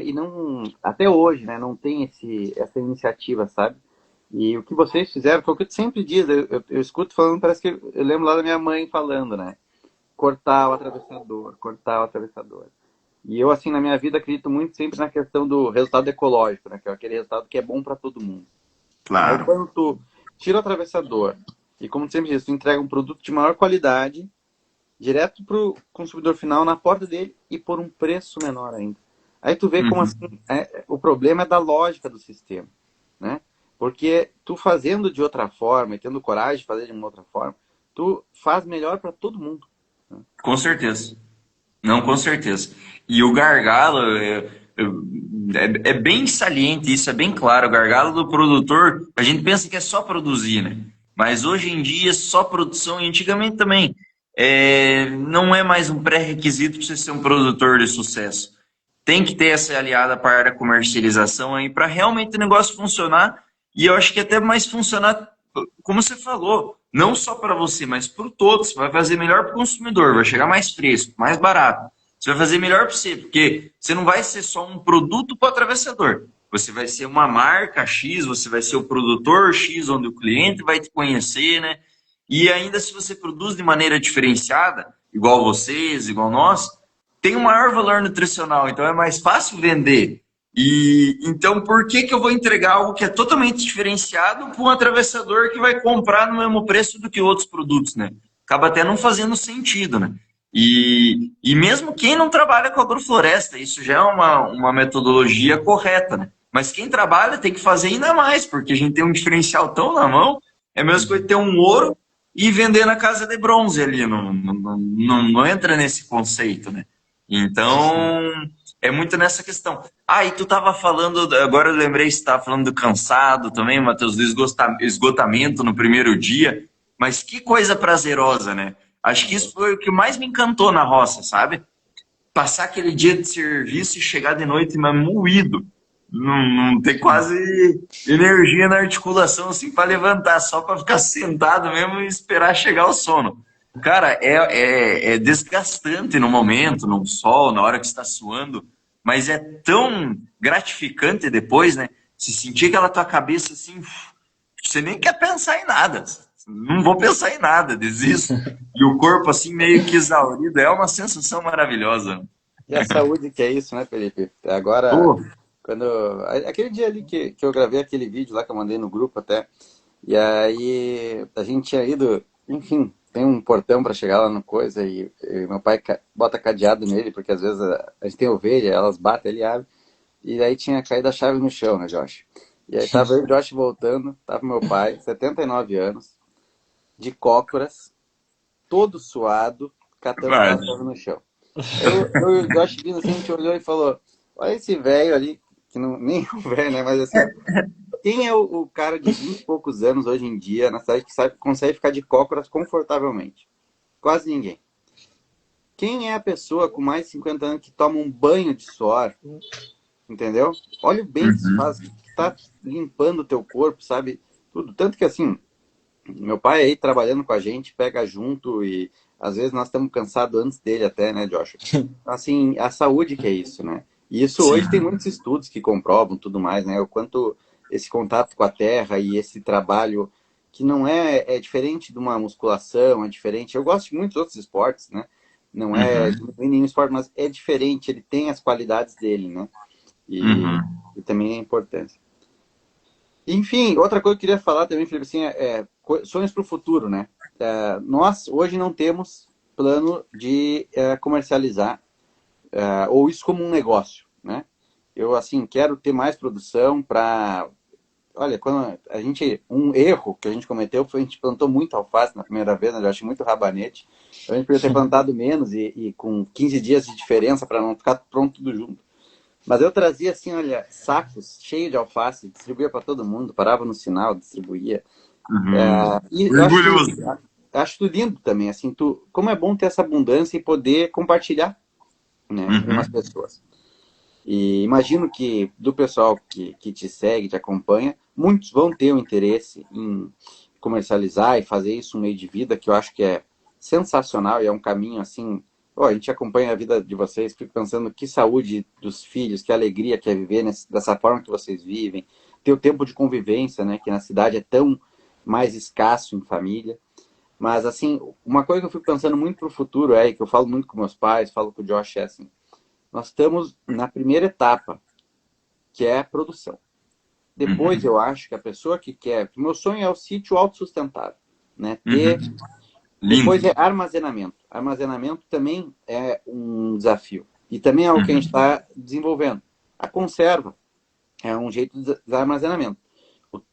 Speaker 2: E não, até hoje, né, não tem essa iniciativa, sabe? E o que vocês fizeram foi o que tu sempre diz, eu escuto falando, parece que eu lembro lá da minha mãe falando, né? Cortar o atravessador, cortar o atravessador. E eu, assim, na minha vida, acredito muito sempre na questão do resultado ecológico, né? Que é aquele resultado que é bom para todo mundo. Aí
Speaker 1: Claro.
Speaker 2: quando tu tira o atravessador e, como sempre diz, tu entrega um produto de maior qualidade direto pro consumidor final na porta dele e por um preço menor ainda. Aí tu vê como
Speaker 1: Uhum.
Speaker 2: assim, o problema é da lógica do sistema, né? Porque tu fazendo de outra forma e tendo coragem de fazer de uma outra forma, tu faz melhor para todo mundo.
Speaker 1: Com certeza. Não, com certeza. E o gargalo é bem saliente, isso é bem claro. O gargalo do produtor, a gente pensa que é só produzir, né? Mas hoje em dia é só produção, e antigamente também. Não é mais um pré-requisito para você ser um produtor de sucesso. Tem que ter essa aliada para a comercialização aí para realmente o negócio funcionar. E eu acho que até mais funcionar como você falou, não só para você, mas para todos. Você vai fazer melhor para o consumidor, vai chegar mais fresco, mais barato. Você vai fazer melhor para você, porque você não vai ser só um produto para o atravessador. Você vai ser uma marca X, você vai ser o produtor X, onde o cliente vai te conhecer, né? E ainda se você produz de maneira diferenciada, igual vocês, igual nós, tem um maior valor nutricional, então é mais fácil vender. E então por que que eu vou entregar algo que é totalmente diferenciado para um atravessador que vai comprar no mesmo preço do que outros produtos, né? Acaba até não fazendo sentido, né? E mesmo quem não trabalha com agrofloresta, isso já é uma metodologia correta, né? Mas quem trabalha tem que fazer ainda mais, porque a gente tem um diferencial tão na mão, é a mesma coisa que ter um ouro e vender na casa de bronze ali, não entra nesse conceito, né? Então, é muito nessa questão. Ah, e tu estava falando, agora eu lembrei que você estava falando do cansado também, Matheus, do esgotamento no primeiro dia, mas que coisa prazerosa, né? Acho que isso foi o que mais me encantou na roça, sabe? Passar aquele dia de serviço e chegar de noite, mas moído. Não ter quase energia na articulação assim para levantar, só para ficar sentado mesmo e esperar chegar o sono. Cara, é desgastante no momento, no sol, na hora que está suando, mas é tão gratificante depois, né? Se sentir aquela tua cabeça assim, você nem quer pensar em nada. Não vou pensar em nada, desisto. E o corpo assim meio que exaurido, é uma sensação maravilhosa.
Speaker 2: E a saúde que é isso, né, Felipe? Agora,
Speaker 1: Pô,
Speaker 2: quando... Aquele dia ali que eu gravei aquele vídeo lá que eu mandei no grupo até, e aí a gente tinha ido, enfim, tem um portão para chegar lá no coisa e meu pai bota cadeado nele, porque às vezes a gente tem ovelha, elas batem, ele abre, e aí tinha caído a chave no chão, né, Josh? E aí tava eu e o Josh voltando, tava meu pai, 79 anos, de cócoras, todo suado, catando aquela
Speaker 1: mas,
Speaker 2: chave no chão. Eu e o Josh vindo assim, a gente olhou e falou, olha esse velho ali, que não, nem o velho, né, mas assim, quem é o cara de 20 e poucos anos hoje em dia na cidade que sabe, consegue ficar de cócoras confortavelmente? Quase ninguém. Quem é a pessoa com mais de 50 anos que toma um banho de suor? Entendeu? Olha o bem que isso
Speaker 1: uhum.
Speaker 2: faz, que tá limpando o teu corpo, sabe? Tudo. Tanto que assim, meu pai aí trabalhando com a gente, pega junto e às vezes nós estamos cansados antes dele até, né, Joshua? Assim, a saúde que é isso, né? E isso hoje tem
Speaker 1: Sim.
Speaker 2: muitos estudos que comprovam tudo mais, né? O quanto esse contato com a terra e esse trabalho que não é diferente de uma musculação, é diferente. Eu gosto de muitos outros esportes, né? Não é
Speaker 1: Uhum.
Speaker 2: diminuindo nenhum esporte, mas é diferente, ele tem as qualidades dele, né? E,
Speaker 1: Uhum.
Speaker 2: e também a importância. Enfim, outra coisa que eu queria falar também, Felipe, assim, sonhos para o futuro, né? Nós hoje não temos plano de comercializar ou isso como um negócio, né? Eu, assim, quero ter mais produção para... Olha, quando um erro que a gente cometeu foi a gente plantou muito alface na primeira vez, né? Eu achei muito rabanete. Então a gente podia ter plantado menos e com 15 dias de diferença para não ficar pronto tudo junto. Mas eu trazia, assim, olha, sacos cheios de alface, distribuía para todo mundo, parava no sinal, distribuía.
Speaker 1: Uhum.
Speaker 2: E
Speaker 1: Orgulhoso.
Speaker 2: eu acho tudo lindo também, assim, como é bom ter essa abundância e poder compartilhar, né, com as
Speaker 1: Uhum.
Speaker 2: pessoas. E imagino que do pessoal que te segue, te acompanha, muitos vão ter o interesse em comercializar e fazer isso um meio de vida, que eu acho que é sensacional e é um caminho assim. A gente acompanha a vida de vocês, fico pensando que saúde dos filhos, que alegria que é viver dessa forma que vocês vivem, ter o tempo de convivência, né, que na cidade é tão mais escasso em família. Mas, assim, uma coisa que eu fico pensando muito para o futuro que eu falo muito com meus pais, falo com o Josh, é assim, nós estamos na primeira etapa, que é a produção. Depois,
Speaker 1: Uhum.
Speaker 2: eu acho que a pessoa que quer... O meu sonho é o sítio autossustentável, né?
Speaker 1: Uhum.
Speaker 2: Depois
Speaker 1: Lindo.
Speaker 2: é armazenamento. Armazenamento também é um desafio. E também é o que a gente
Speaker 1: Uhum.
Speaker 2: está desenvolvendo. A conserva é um jeito de armazenamento.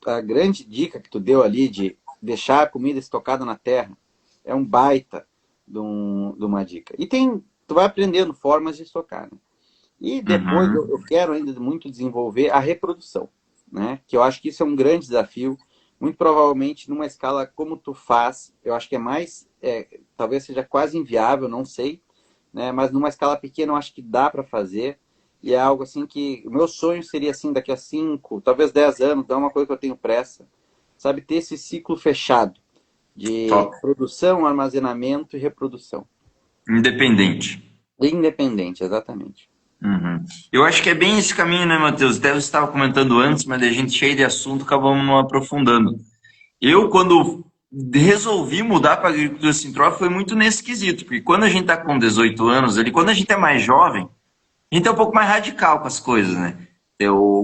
Speaker 2: A grande dica que tu deu ali de deixar a comida estocada na terra é um baita de uma dica. E tu vai aprendendo formas de estocar, né? E depois
Speaker 1: Uhum.
Speaker 2: eu quero ainda muito desenvolver a reprodução, né? Que eu acho que isso é um grande desafio. Muito provavelmente numa escala como tu faz, eu acho que é mais, talvez seja quase inviável, não sei, né? Mas numa escala pequena eu acho que dá para fazer. E é algo assim que o meu sonho seria assim daqui a 5, talvez 10 anos, dar uma coisa que eu tenho pressa, sabe, ter esse ciclo fechado de
Speaker 1: Top.
Speaker 2: produção, armazenamento e reprodução.
Speaker 1: Independente.
Speaker 2: Independente, exatamente.
Speaker 1: Uhum. Eu acho que é bem esse caminho, né, Matheus? Até você estava comentando antes, mas a gente cheio de assunto, acabamos não aprofundando. Eu, quando resolvi mudar para a agricultura sincrófica, foi muito nesse quesito, porque quando a gente está com 18 anos, ali, quando a gente é mais jovem, a gente é um pouco mais radical com as coisas, né?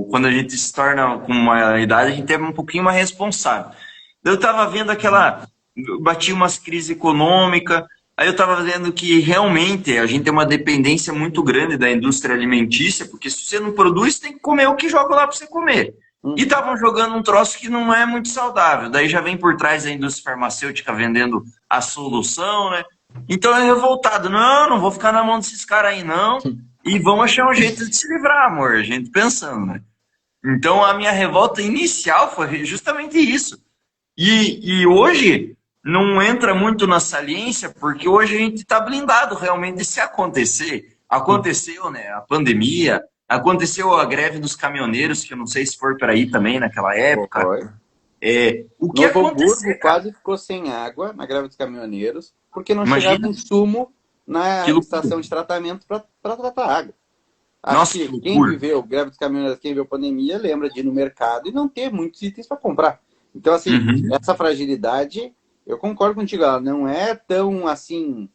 Speaker 1: Quando a gente se torna com uma idade, a gente é um pouquinho mais responsável. Eu estava vendo bati umas crises econômicas, aí eu estava vendo que realmente a gente tem uma dependência muito grande da indústria alimentícia, porque se você não produz, você tem que comer o que joga lá para você comer. E estavam jogando um troço que não é muito saudável. Daí já vem por trás a indústria farmacêutica vendendo a solução, né? Então é revoltado. Não, não vou ficar na mão desses caras aí, não. E vão achar um jeito de se livrar, amor. A gente pensando, né? Então a minha revolta inicial foi justamente isso. E hoje não entra muito na saliência, porque hoje a gente está blindado realmente de se acontecer. Aconteceu, né? A pandemia, aconteceu a greve dos caminhoneiros, que eu não sei se for para aí também naquela época.
Speaker 2: Foi.
Speaker 1: O que
Speaker 2: Novo
Speaker 1: aconteceu,
Speaker 2: Hamburgo
Speaker 1: cara?
Speaker 2: quase ficou sem água na greve dos caminhoneiros, porque não chegava
Speaker 1: Imagina
Speaker 2: insumo na
Speaker 1: que
Speaker 2: estação
Speaker 1: loucura.
Speaker 2: de tratamento para tratar água. Acho
Speaker 1: Nossa,
Speaker 2: que
Speaker 1: que
Speaker 2: quem
Speaker 1: loucura.
Speaker 2: viveu greve dos caminhoneiros, quem viveu pandemia, lembra de ir no mercado e não ter muitos itens para comprar. Então, assim,
Speaker 1: Uhum.
Speaker 2: essa fragilidade, eu concordo contigo, ela não é tão, assim,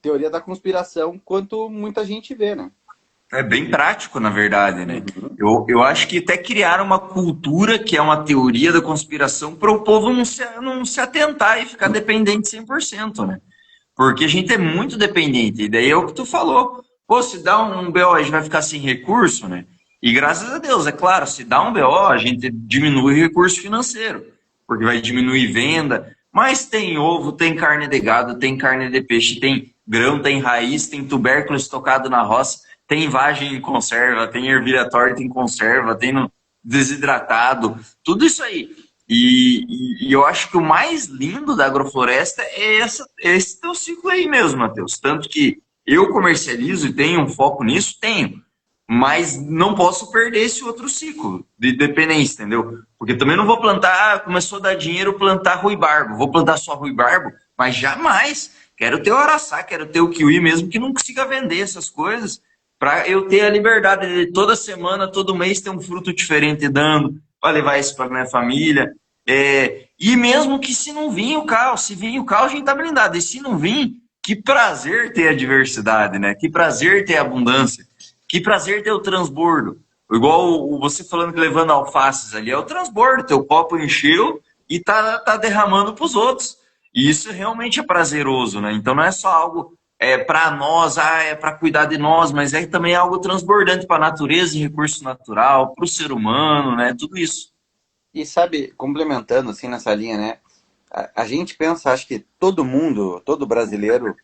Speaker 2: teoria da conspiração quanto muita gente vê, né?
Speaker 1: É bem prático, na verdade, né?
Speaker 2: Uhum.
Speaker 1: Eu acho que até criaram uma cultura que é uma teoria da conspiração para o povo não se atentar e ficar dependente 100%, né? Porque a gente é muito dependente. E daí é o que tu falou. Pô, se dá um BO, a gente vai ficar sem recurso, né? E graças a Deus, é claro, se dá um BO, a gente diminui o recurso financeiro, porque vai diminuir venda. Mas tem ovo, tem carne de gado, tem carne de peixe, tem grão, tem raiz, tem tubérculo estocado na roça, tem vagem em conserva, tem ervilha torta em conserva, tem no desidratado, tudo isso aí. E eu acho que o mais lindo da agrofloresta é esse teu ciclo aí mesmo, Matheus. Tanto que eu comercializo e tenho um foco nisso, tenho. Mas não posso perder esse outro ciclo de dependência, entendeu? Porque também não vou plantar, começou a dar dinheiro plantar ruibarbo. Vou plantar só ruibarbo, mas jamais. Quero ter o araçá, quero ter o kiwi, mesmo que não consiga vender essas coisas, para eu ter a liberdade de toda semana, todo mês ter um fruto diferente dando, para levar isso para minha família. E mesmo que se não vir o caos, se vir o caos, a gente tá blindado. E se não vir, que prazer ter a diversidade, né? Que prazer ter a abundância. Que prazer ter o transbordo. Igual você falando que levando alfaces ali, é o transbordo. Teu copo encheu e tá derramando para os outros. E isso realmente é prazeroso, né? Então não é só algo para nós, é para cuidar de nós, mas é também algo transbordante para a natureza e recurso natural, para o ser humano, né? Tudo isso.
Speaker 2: E sabe, complementando assim nessa linha, né? A gente pensa, acho que todo mundo, todo brasileiro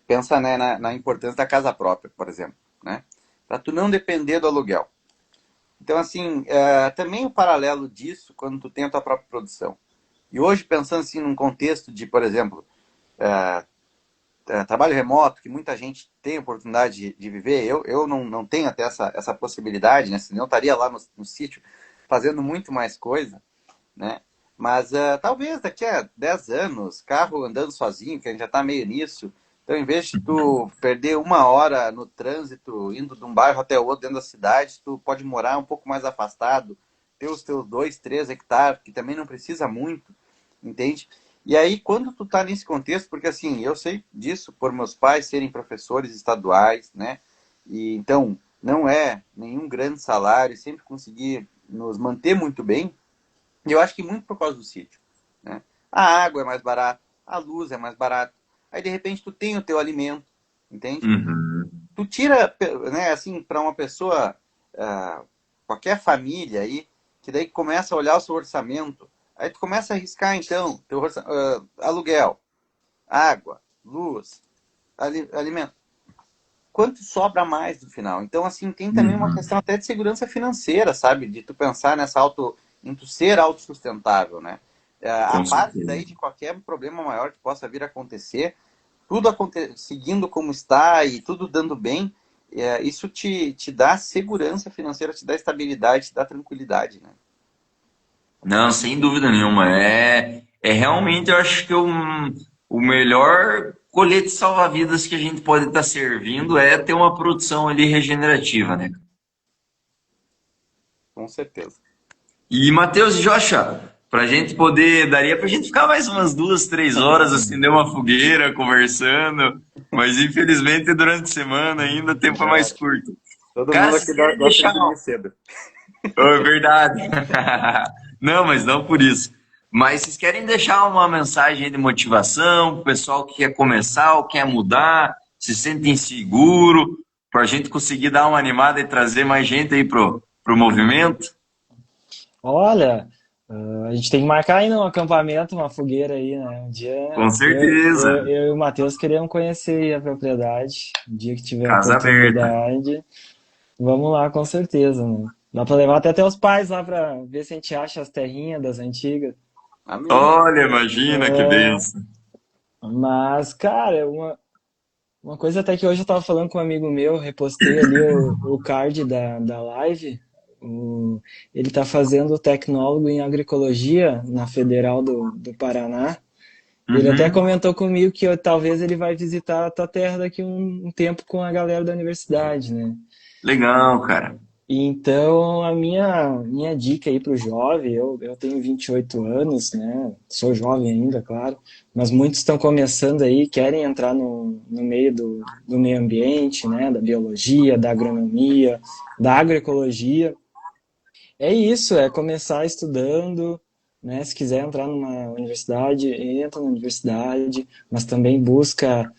Speaker 2: pensa, né, na importância da casa própria, por exemplo, né? Para tu não depender do aluguel. Então, assim, também o paralelo disso quando tu tem a tua própria produção. E hoje, pensando assim num contexto de, por exemplo, trabalho remoto, que muita gente tem a oportunidade de viver, eu não tenho até essa possibilidade, né? Senão eu estaria lá no sítio fazendo muito mais coisa, né? Mas talvez daqui a 10 anos, carro andando sozinho, que a gente já está meio nisso, então em vez de tu perder 1 hora no trânsito, indo de um bairro até o outro dentro da cidade, tu pode morar um pouco mais afastado, ter os teus 2, 3 hectares, que também não precisa muito, entende? E aí, quando tu tá nesse contexto, porque assim, eu sei disso por meus pais serem professores estaduais, né? E então, não é nenhum grande salário, sempre consegui nos manter muito bem. E eu acho que muito por causa do sítio, né? A água é mais barata, a luz é mais barata. Aí, de repente, tu tem o teu alimento, entende?
Speaker 1: Uhum.
Speaker 2: Tu tira, né, assim, para uma pessoa, qualquer família aí, que daí começa a olhar o seu orçamento, aí tu começa a arriscar, então, teu aluguel, água, luz, alimento. Quanto sobra mais no final? Então, assim, tem também uma
Speaker 1: Uhum.
Speaker 2: questão até de segurança financeira, sabe? De tu pensar em tu ser autossustentável, né? A
Speaker 1: Com
Speaker 2: parte
Speaker 1: certeza.
Speaker 2: daí de qualquer problema maior que possa vir a acontecer, tudo seguindo como está e tudo dando bem, isso te dá segurança financeira, te dá estabilidade, te dá tranquilidade, né?
Speaker 1: Não, sem dúvida nenhuma. É realmente, eu acho que o melhor colete salva-vidas que a gente pode estar servindo é ter uma produção ali regenerativa, né?
Speaker 2: Com certeza.
Speaker 1: E Matheus e Jocha, pra gente poder, daria pra gente ficar mais umas 2, 3 horas, acender uma fogueira, conversando, mas infelizmente durante a semana ainda o tempo é mais curto.
Speaker 2: Todo
Speaker 1: Cara,
Speaker 2: mundo
Speaker 1: vocês
Speaker 2: aqui
Speaker 1: querem
Speaker 2: gosta de
Speaker 1: deixar.
Speaker 2: dormir cedo.
Speaker 1: Oh, é verdade. Não, mas não por isso. Mas vocês querem deixar uma mensagem aí de motivação pro pessoal que quer começar ou quer mudar, se sente inseguro, para a gente conseguir dar uma animada e trazer mais gente aí pro movimento?
Speaker 3: Olha, a gente tem que marcar ainda um acampamento, uma fogueira aí, né? Um dia
Speaker 1: Com certeza.
Speaker 3: eu e o Matheus queremos conhecer aí a propriedade. Um dia que tiver
Speaker 1: Casa aberta.
Speaker 3: oportunidade, vamos lá com certeza, né? Dá pra levar até os pais lá pra ver se a gente acha as terrinhas das antigas.
Speaker 2: Amém.
Speaker 1: Olha, imagina que benção.
Speaker 3: Mas, cara, uma coisa até que hoje eu tava falando com um amigo meu, repostei ali o card da live. Ele tá fazendo tecnólogo em agroecologia na Federal do Paraná. Ele até
Speaker 1: Uhum.
Speaker 3: comentou comigo que talvez ele vai visitar a tua terra daqui um tempo com a galera da universidade, né?
Speaker 1: Legal, cara.
Speaker 3: Então, a minha dica aí para o jovem, eu tenho 28 anos, né? Sou jovem ainda, claro, mas muitos estão começando aí, querem entrar no meio do meio ambiente, né? Da biologia, da agronomia, da agroecologia. É isso, é começar estudando, né? Se quiser entrar numa universidade, entra na universidade, mas também busca,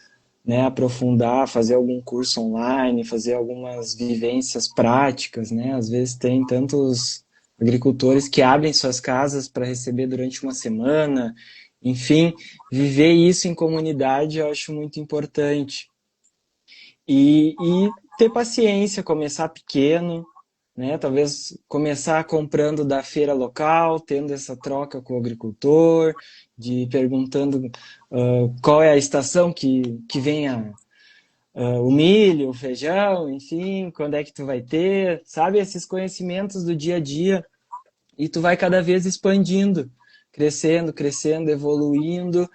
Speaker 3: né, aprofundar, fazer algum curso online, fazer algumas vivências práticas, né? Às vezes tem tantos agricultores que abrem suas casas para receber durante uma semana. Enfim, viver isso em comunidade eu acho muito importante. E ter paciência, começar pequeno, né? Talvez começar comprando da feira local, tendo essa troca com o agricultor, de perguntando qual é a estação que vem o milho, o feijão, enfim, quando é que tu vai ter, sabe? Esses conhecimentos do dia a dia e tu vai cada vez expandindo, crescendo, crescendo, evoluindo,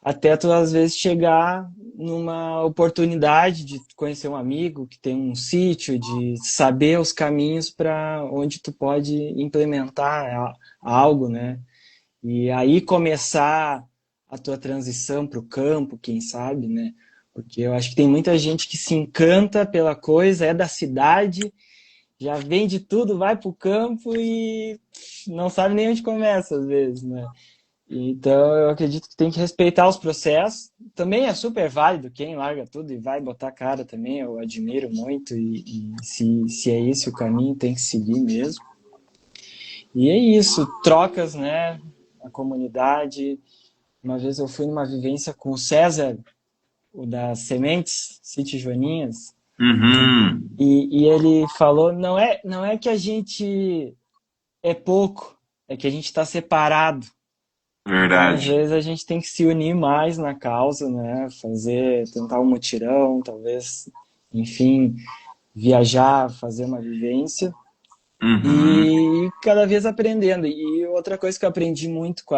Speaker 3: até tu às vezes chegar numa oportunidade de conhecer um amigo que tem um sítio, de saber os caminhos para onde tu pode implementar algo, né? E aí começar a tua transição para o campo, quem sabe, né? Porque eu acho que tem muita gente que se encanta pela coisa, é da cidade, já vende tudo, vai para o campo e não sabe nem onde começa às vezes, né? Então eu acredito que tem que respeitar os processos. Também é super válido quem larga tudo e vai botar cara também, eu admiro muito e se é esse o caminho, tem que seguir mesmo. E é isso, trocas, né? A comunidade. Uma vez eu fui numa vivência com o César, o das sementes, Sítio Joaninhas,
Speaker 1: Uhum.
Speaker 3: e ele falou, não é que a gente é pouco, é que a gente está separado. Então, às
Speaker 1: Verdade.
Speaker 3: vezes, a gente tem que se unir mais na causa, né? Tentar um mutirão, talvez, enfim, viajar, fazer uma vivência
Speaker 1: Uhum.
Speaker 3: e cada vez aprendendo. E outra coisa que eu aprendi muito com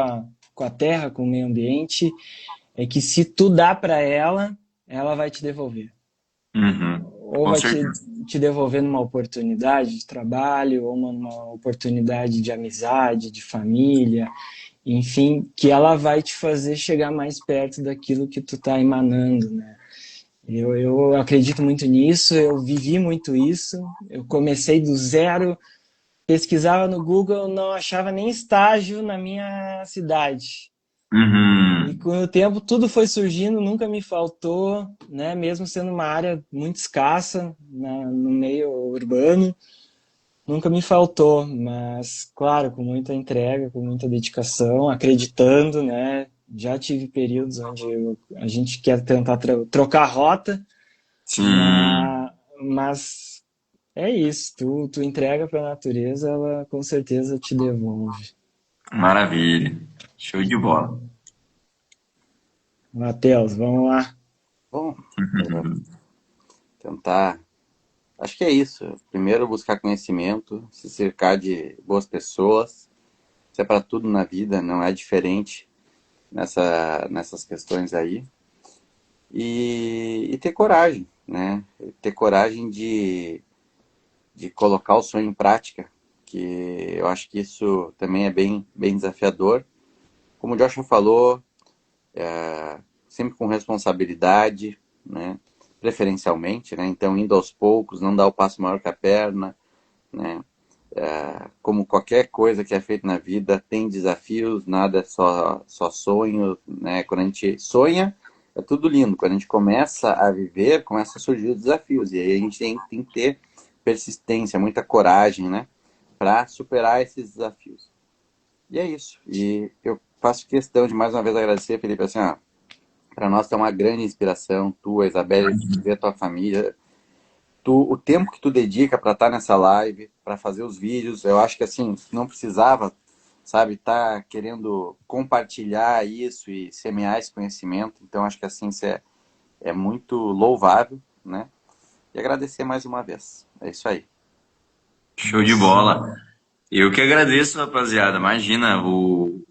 Speaker 3: a terra, com o meio ambiente, é que se tu dá para ela, ela vai te devolver.
Speaker 1: Uhum.
Speaker 3: Ou
Speaker 1: Com
Speaker 3: vai te,
Speaker 1: certeza.
Speaker 3: te devolver numa oportunidade de trabalho, ou numa oportunidade de amizade, de família, enfim, que ela vai te fazer chegar mais perto daquilo que tu tá emanando, né? Eu acredito muito nisso, eu vivi muito isso, eu comecei do zero, pesquisava no Google, não achava nem estágio na minha cidade. E
Speaker 1: Uhum.
Speaker 3: com o tempo tudo foi surgindo, nunca me faltou, né? Mesmo sendo uma área muito escassa no meio urbano, nunca me faltou, mas claro, com muita entrega, com muita dedicação, acreditando, né? Já tive períodos onde a gente quer tentar trocar a rota,
Speaker 1: Sim.
Speaker 3: mas é isso, tu entrega para a natureza, ela com certeza te devolve.
Speaker 1: Maravilha. Show de bola.
Speaker 3: Matheus, vamos lá.
Speaker 2: Bom, tentar. Acho que é isso. Primeiro, buscar conhecimento, se cercar de boas pessoas, isso é para tudo na vida, não é diferente nessas questões aí. E ter coragem, né? Ter coragem de colocar o sonho em prática, que eu acho que isso também é bem desafiador. Como o Joshua falou, sempre com responsabilidade, né? Preferencialmente, né? Então, indo aos poucos, não dar o passo maior que a perna, né? Como qualquer coisa que é feita na vida, tem desafios, nada é só sonho, né? Quando a gente sonha, é tudo lindo. Quando a gente começa a viver, começa a surgir os desafios. E aí a gente tem que ter persistência, muita coragem, né? Para superar esses desafios. E é isso. E eu faço questão de mais uma vez agradecer, Felipe, assim, ó, para nós é uma grande inspiração, tu, a Isabelle, ver a tua família, o tempo que tu dedica para estar nessa live, para fazer os vídeos, eu acho que assim, não precisava, sabe, tá querendo compartilhar isso e semear esse conhecimento, então acho que assim, isso é muito louvável, né? E agradecer mais uma vez. É isso aí.
Speaker 1: Show de bola. Eu que agradeço, rapaziada. Imagina, o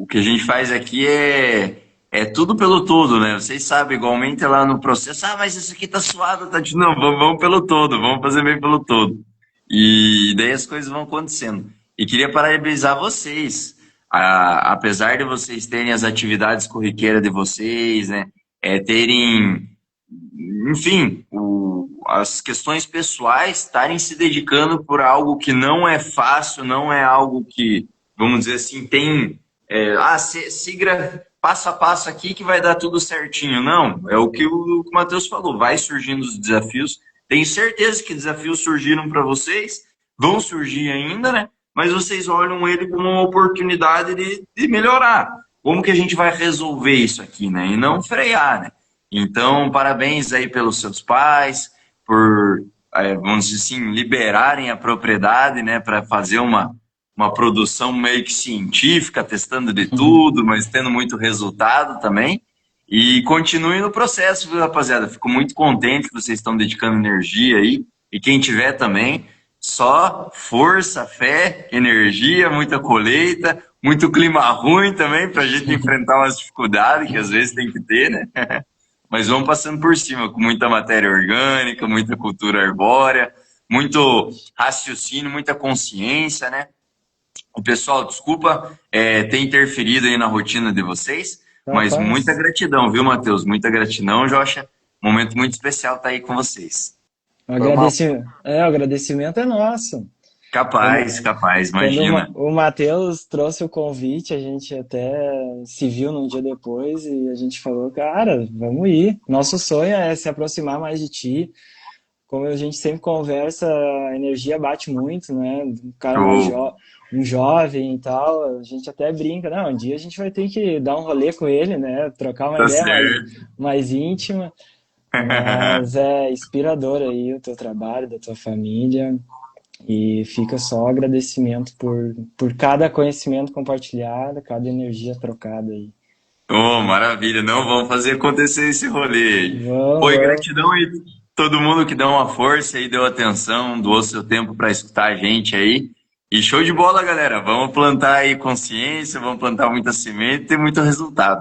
Speaker 1: que a gente faz aqui é tudo pelo todo, né? Vocês sabem, igualmente lá no processo, mas isso aqui tá suado, tá de não, vamos pelo todo, vamos fazer bem pelo todo. E daí as coisas vão acontecendo. E queria parabenizar vocês. Apesar de vocês terem as atividades corriqueiras de vocês, né? Terem, enfim, as questões pessoais estarem se dedicando por algo que não é fácil, não é algo que, vamos dizer assim, tem. Siga passo a passo aqui que vai dar tudo certinho. Não, é o que o Matheus falou, vai surgindo os desafios. Tenho certeza que desafios surgiram para vocês, vão surgir ainda, né? Mas vocês olham ele como uma oportunidade de melhorar. Como que a gente vai resolver isso aqui, né? E não frear, né? Então, parabéns aí pelos seus pais, por, vamos dizer assim, liberarem a propriedade, né, para fazer uma produção meio que científica, testando de tudo, mas tendo muito resultado também. E continuem no processo, viu, rapaziada? Fico muito contente que vocês estão dedicando energia aí. E quem tiver também, só força, fé, energia, muita colheita, muito clima ruim também para a gente enfrentar umas dificuldades que às vezes tem que ter, né? Mas vamos passando por cima com muita matéria orgânica, muita cultura arbórea, muito raciocínio, muita consciência, né? O pessoal, desculpa ter interferido aí na rotina de vocês, mas muita gratidão, viu, Matheus? Muita gratidão, Jocha. Momento muito especial estar aí com vocês.
Speaker 3: O agradecimento é nosso.
Speaker 1: Capaz, imagina.
Speaker 3: Quando o Matheus trouxe o convite, a gente até se viu num dia depois e a gente falou, cara, vamos ir. Nosso sonho é se aproximar mais de ti. Como a gente sempre conversa, a energia bate muito, né? Um cara um jovem e tal, a gente até brinca, não, um dia a gente vai ter que dar um rolê com ele, né? Trocar uma ideia mais íntima. Mas é inspirador aí o teu trabalho, da tua família. E fica só agradecimento por cada conhecimento compartilhado, cada energia trocada aí.
Speaker 1: Maravilha. Não, vamos fazer acontecer esse rolê.
Speaker 3: Vamos.
Speaker 1: Gratidão aí todo mundo que deu uma força aí, deu atenção, doou seu tempo para escutar a gente aí. E show de bola, galera. Vamos plantar aí consciência, vamos plantar muita semente e ter muito resultado.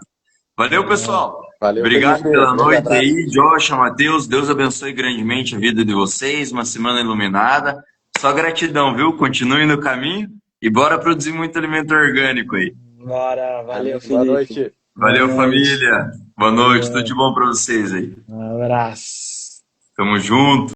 Speaker 1: Valeu, pessoal.
Speaker 2: Valeu,
Speaker 1: Obrigado
Speaker 2: Felipe.
Speaker 1: pela noite aí, Joshua, Matheus. Deus abençoe grandemente a vida de vocês. Uma semana iluminada. Só gratidão, viu? Continuem no caminho e bora produzir muito alimento orgânico aí.
Speaker 3: Bora, valeu, Felipe.
Speaker 2: Boa noite.
Speaker 1: Valeu, família. Boa noite. Tudo de bom para vocês aí.
Speaker 3: Um abraço.
Speaker 1: Tamo junto.